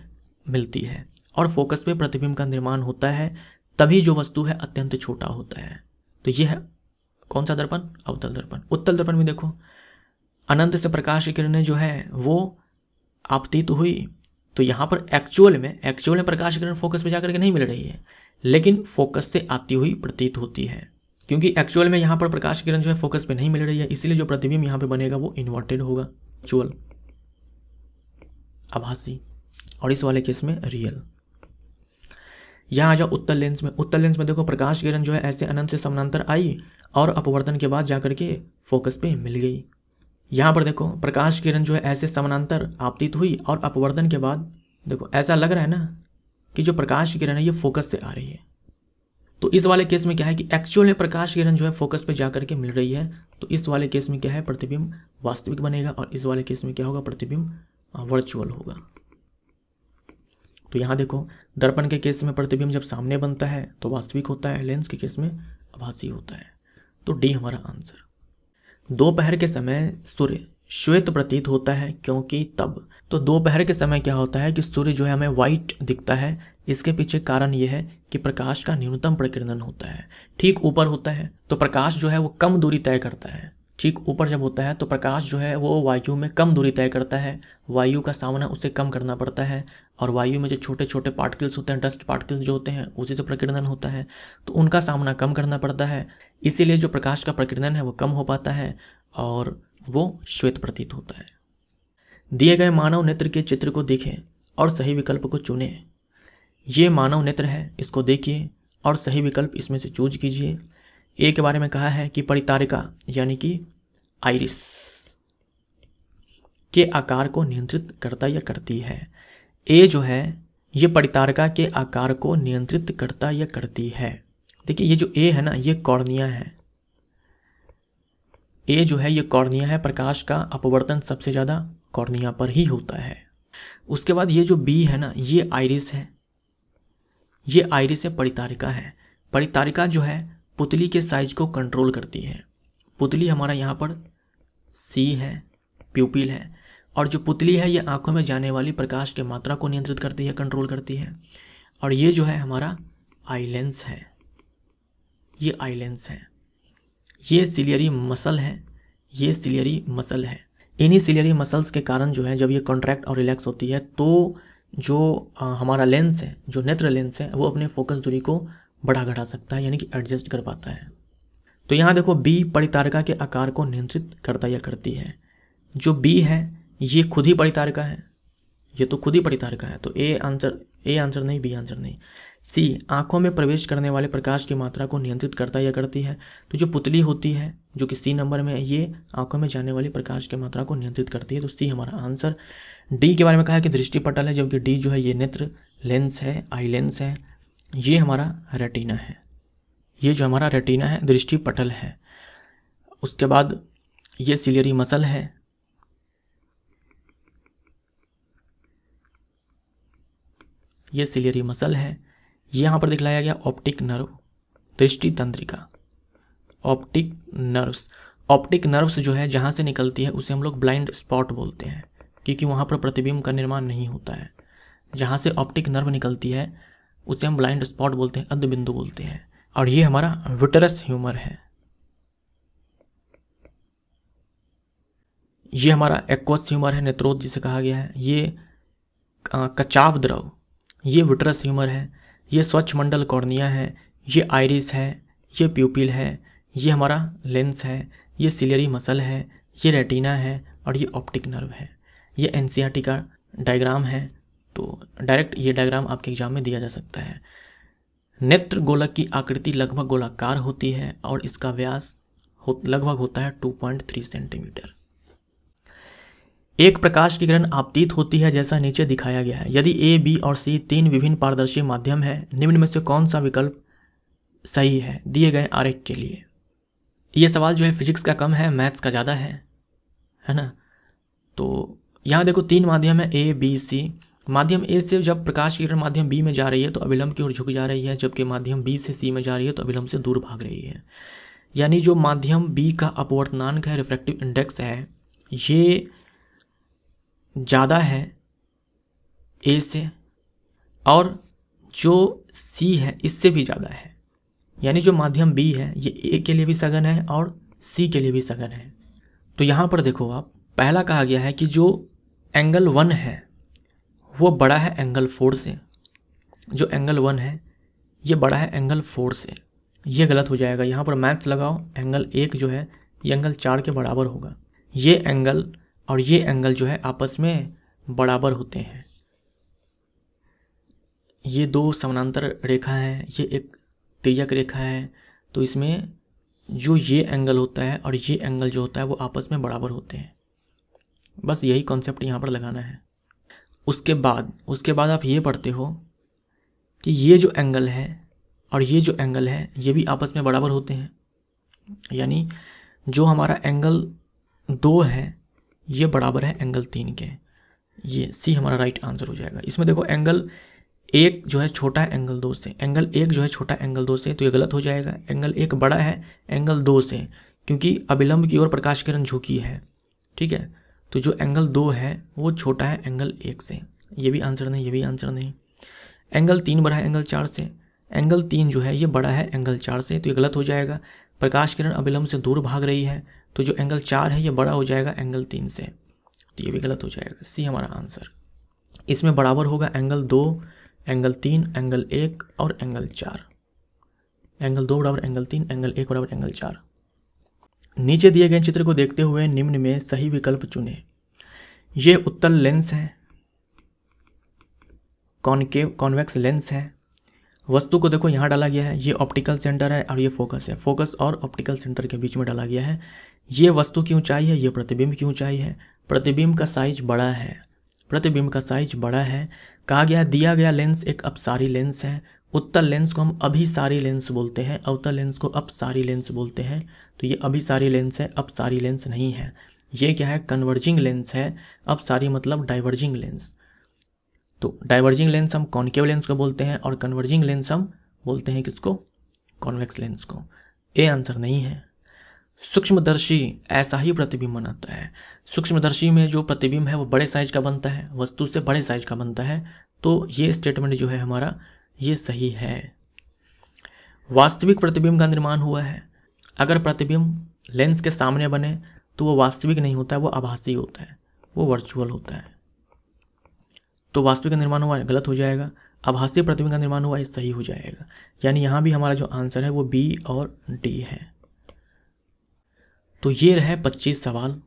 मिलती है और फोकस पे प्रतिबिंब का निर्माण होता है, तभी जो वस्तु है अत्यंत छोटा होता है। तो ये है कौन सा दर्पण? अवतल दर्पण। उत्तल दर्पण में देखो, अनंत से प्रकाश किरणें जो है वो आपतित हुई, तो यहाँ पर एक्चुअल में प्रकाश किरण फोकस पे जाकर के नहीं मिल रही है, लेकिन फोकस से आती हुई प्रतीत होती है, क्योंकि एक्चुअल में यहाँ पर प्रकाश किरण जो है फोकस पे नहीं मिल रही है, इसीलिए जो प्रतिबिंब यहाँ पे बनेगा वो इन्वर्टेड होगा, एक्चुअल, आभासी, और इस वाले केस में रियल। यहाँ आ जाओ उत्तल लेंस में। उत्तल लेंस में देखो, प्रकाश किरण जो है ऐसे अनंत से समानांतर आई और अपवर्तन के बाद जाकर के फोकस पे मिल गई। यहाँ पर देखो, प्रकाश किरण जो है ऐसे समानांतर आपतित हुई और अपवर्तन के बाद देखो ऐसा लग रहा है ना कि जो प्रकाश किरण है ये फोकस से आ रही है। तो इस वाले केस में क्या है कि एक्चुअल में प्रकाश किरण जो है फोकस पे जाकर के मिल रही है, तो इस वाले केस में क्या है, प्रतिबिंब वास्तविक बनेगा, और इस वाले केस में क्या होगा, प्रतिबिंब वर्चुअल होगा। तो यहाँ देखो, दर्पण के केस में प्रतिबिंब जब सामने बनता है तो वास्तविक होता है, लेंस के केस में आभासी होता है। तो डी हमारा आंसर। दोपहर के समय सूर्य श्वेत प्रतीत होता है क्योंकि तब। तो दोपहर के समय क्या होता है कि सूर्य जो है हमें वाइट दिखता है, इसके पीछे कारण यह है कि प्रकाश का न्यूनतम प्रकीर्णन होता है, ठीक ऊपर होता है, तो प्रकाश जो है वो कम दूरी तय करता है। ठीक ऊपर जब होता है तो प्रकाश जो है वो वायु में कम दूरी तय करता है, वायु का सामना उसे कम करना पड़ता है, और वायु में जो छोटे छोटे पार्टिकल्स होते हैं, डस्ट पार्टिकल्स जो होते हैं, उसी से प्रकीर्णन होता है, तो उनका सामना कम करना पड़ता है, इसीलिए जो प्रकाश का प्रकीर्णन है वो कम हो पाता है और वो श्वेत प्रतीत होता है। दिए गए मानव नेत्र के चित्र को देखें और सही विकल्प को चुनें। ये मानव नेत्र है, इसको देखिए और सही विकल्प इसमें से चूज कीजिए। ए के बारे में कहा है कि परितारिका यानी कि आइरिस के आकार को नियंत्रित करता या करती है। ए जो है ये परितारिका के आकार को नियंत्रित करता या करती है। देखिए ये जो ए है ना, ये कॉर्निया है, ए जो है ये कॉर्निया है, प्रकाश का अपवर्तन सबसे ज़्यादा कॉर्निया पर ही होता है। उसके बाद ये जो बी है ना, ये आइरिस है, ये आइरिस है, परितारिका है। परितारिका जो है पुतली के साइज को कंट्रोल करती है। पुतली हमारा यहाँ पर सी है, प्यूपिल है, और जो पुतली है ये आंखों में जाने वाली प्रकाश की मात्रा को नियंत्रित करती है, कंट्रोल करती है। और ये जो है हमारा आई लेंस है, ये आई लेंस है, ये सिलियरी मसल है, ये सिलियरी मसल है। इन्हीं सिलियरी मसल्स के कारण जो है जब ये कॉन्ट्रैक्ट और रिलैक्स होती है तो जो हमारा लेंस है, जो नेत्र लेंस है, वो अपने फोकस दूरी को बढ़ा घटा सकता है, यानी कि एडजस्ट कर पाता है। तो यहाँ देखो, बी परितारिका के आकार को नियंत्रित करता या करती है। जो बी है ये खुद ही परितारिका है, ये तो खुद ही परितारिका है, तो ए आंसर नहीं, बी आंसर नहीं। सी आंखों में प्रवेश करने वाले प्रकाश की मात्रा को नियंत्रित करता या करती है। तो जो पुतली होती है जो कि सी नंबर में है, ये आंखों में जाने वाली प्रकाश की मात्रा को नियंत्रित करती है, तो सी हमारा आंसर। डी के बारे में कहा है कि दृष्टि पटल है, जबकि डी जो है ये नेत्र लेंस है, आई लेंस है। ये हमारा रेटिना है, ये जो हमारा रेटिना है दृष्टि पटल है। उसके बाद ये सिलियरी मसल है, ये सिलियरी मसल है। यहाँ पर दिखलाया गया ऑप्टिक नर्व, दृष्टि तंत्रिका, ऑप्टिक नर्व्स। ऑप्टिक नर्व्स जो है जहाँ से निकलती है उसे हम लोग ब्लाइंड स्पॉट बोलते हैं, क्योंकि वहाँ पर प्रतिबिंब का निर्माण नहीं होता है। जहाँ से ऑप्टिक नर्व निकलती है उसे हम ब्लाइंड स्पॉट बोलते हैं, अध बिंदु बोलते हैं। और ये हमारा विट्रस ह्यूमर है। ये हमारा एक्वस ह्यूमर है, नेत्रोद जिसे कहा गया है। ये कचाव द्रव, ये विट्रस ह्यूमर है। ये स्वच्छ मंडल कॉर्निया है। ये आइरिस है। ये प्यूपिल है। ये हमारा लेंस है। ये सिलियरी मसल है। ये रेटिना है और ये ऑप्टिक नर्व है। ये एनसीईआरटी का डायग्राम है, तो डायरेक्ट ये डायग्राम आपके एग्जाम में दिया जा सकता है। नेत्र गोलक की आकृति लगभग गोलाकार होती है और इसका व्यास लगभग होता है 2.3 सेंटीमीटर। एक प्रकाश की किरण आपतित होती है जैसा नीचे दिखाया गया है। यदि ए, बी और सी तीन विभिन्न पारदर्शी माध्यम है, निम्न में से कौन सा विकल्प सही है दिए गए आरेख के लिए। ये सवाल जो है फिजिक्स का कम है, मैथ्स का ज़्यादा है ना। तो यहाँ देखो तीन माध्यम है, ए, बी, सी। माध्यम ए से जब प्रकाश की किरण माध्यम बी में जा रही है तो अभिलंब की ओर झुक जा रही है, जबकि माध्यम बी से सी में जा रही है तो अभिलंब से दूर भाग रही है। यानी जो माध्यम बी का अपवर्तनांक है, रिफ्रैक्टिव इंडेक्स है, ये ज़्यादा है ए से, और जो सी है इससे भी ज़्यादा है। यानी जो माध्यम बी है ये ए के लिए भी सघन है और सी के लिए भी सघन है। तो यहाँ पर देखो आप, पहला कहा गया है कि जो एंगल 1 है वो बड़ा है एंगल 4 से। जो एंगल 1 है ये बड़ा है एंगल 4 से। ये गलत हो जाएगा। यहाँ पर मैथ्स लगाओ, एंगल 1 जो है ये एंगल 4 के बराबर होगा। ये एंगल और ये एंगल जो है आपस में बराबर होते हैं। ये दो समानांतर रेखा है, ये एक तिर्यक रेखा है, तो इसमें जो ये एंगल होता है और ये एंगल जो होता है वो आपस में बराबर होते हैं। बस यही कॉन्सेप्ट यहाँ पर लगाना है। उसके बाद आप ये पढ़ते हो कि ये जो एंगल है और ये जो एंगल है ये भी आपस में बराबर होते हैं। यानी जो हमारा एंगल 2 है ये बराबर है एंगल 3 के। ये सी हमारा राइट आंसर हो जाएगा। इसमें देखो एंगल 1 जो है छोटा है एंगल 2 से, एंगल 1 जो है छोटा एंगल 2 से, तो ये गलत हो जाएगा। एंगल 1 बड़ा है एंगल 2 से, क्योंकि अभिलंब की ओर प्रकाश किरण झुकी है। ठीक है, तो जो एंगल 2 है वो छोटा है एंगल 1 से। ये भी आंसर नहीं, ये भी आंसर नहीं। एंगल 3 बड़ा है एंगल 4 से, एंगल 3 जो है ये बड़ा है एंगल 4 से, तो ये गलत हो जाएगा। प्रकाश किरण अभिलंब से दूर भाग रही है, तो जो एंगल 4 है ये बड़ा हो जाएगा एंगल 3 से, तो ये भी गलत हो जाएगा। सी हमारा आंसर। इसमें बराबर होगा एंगल 2, एंगल 3, एंगल 1 और एंगल 4। एंगल 2 बराबर एंगल 3, एंगल 1 बराबर एंगल 4। नीचे दिए गए चित्र को देखते हुए निम्न में सही विकल्प चुनें। ये उत्तल लेंस है, कॉन्वेक्स लेंस है। वस्तु को देखो यहाँ डाला गया है, ये ऑप्टिकल सेंटर है और ये फोकस है। फोकस और ऑप्टिकल सेंटर के बीच में डाला गया है। ये वस्तु की ऊंचाई है, ये प्रतिबिंब की ऊंचाई है। प्रतिबिंब का साइज बड़ा है, प्रतिबिंब का साइज बड़ा है। कहा गया है दिया गया लेंस एक अपसारी लेंस है। उत्तल लेंस को हम अभिसारी लेंस बोलते हैं, अवतल लेंस को अपसारी लेंस बोलते हैं। तो ये अभिसारी लेंस है, अपसारी लेंस नहीं है। ये क्या है, कन्वर्जिंग लेंस है। अपसारी मतलब डाइवर्जिंग लेंस। तो डाइवर्जिंग लेंस हम कॉनकेव लेंस को बोलते हैं और कन्वर्जिंग लेंस हम बोलते हैं किसको, कॉन्वेक्स लेंस को। ए आंसर नहीं है। सूक्ष्मदर्शी ऐसा ही प्रतिबिंब बनाता है। सूक्ष्मदर्शी में जो प्रतिबिंब है वो बड़े साइज का बनता है, वस्तु से बड़े साइज का बनता है। तो ये स्टेटमेंट जो है हमारा ये सही है। वास्तविक प्रतिबिंब का निर्माण हुआ है। अगर प्रतिबिंब लेंस के सामने बने तो वो वास्तविक नहीं होता है, वो आभासी होता है, वो वर्चुअल होता है। तो वास्तविक का निर्माण हुआ है, गलत हो जाएगा। आभासी प्रतिबिंब का निर्माण हुआ है, सही हो जाएगा। यानी यहाँ भी हमारा जो आंसर है वो बी और डी है। तो ये रहे 25 सवाल,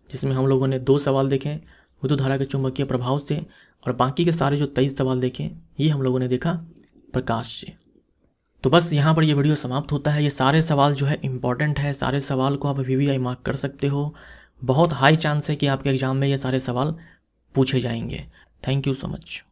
जिसमें हम लोगों ने 2 सवाल देखे विद्युत धारा के चुंबकीय प्रभाव से, और बाकी के सारे जो 23 सवाल देखे ये हम लोगों ने देखा प्रकाश से। तो बस यहाँ पर ये वीडियो समाप्त होता है। ये सारे सवाल जो है इंपॉर्टेंट है, सारे सवाल को आप VVI मार्क कर सकते हो। बहुत हाई चांस है कि आपके एग्जाम में ये सारे सवाल पूछे जाएंगे। Thank you so much.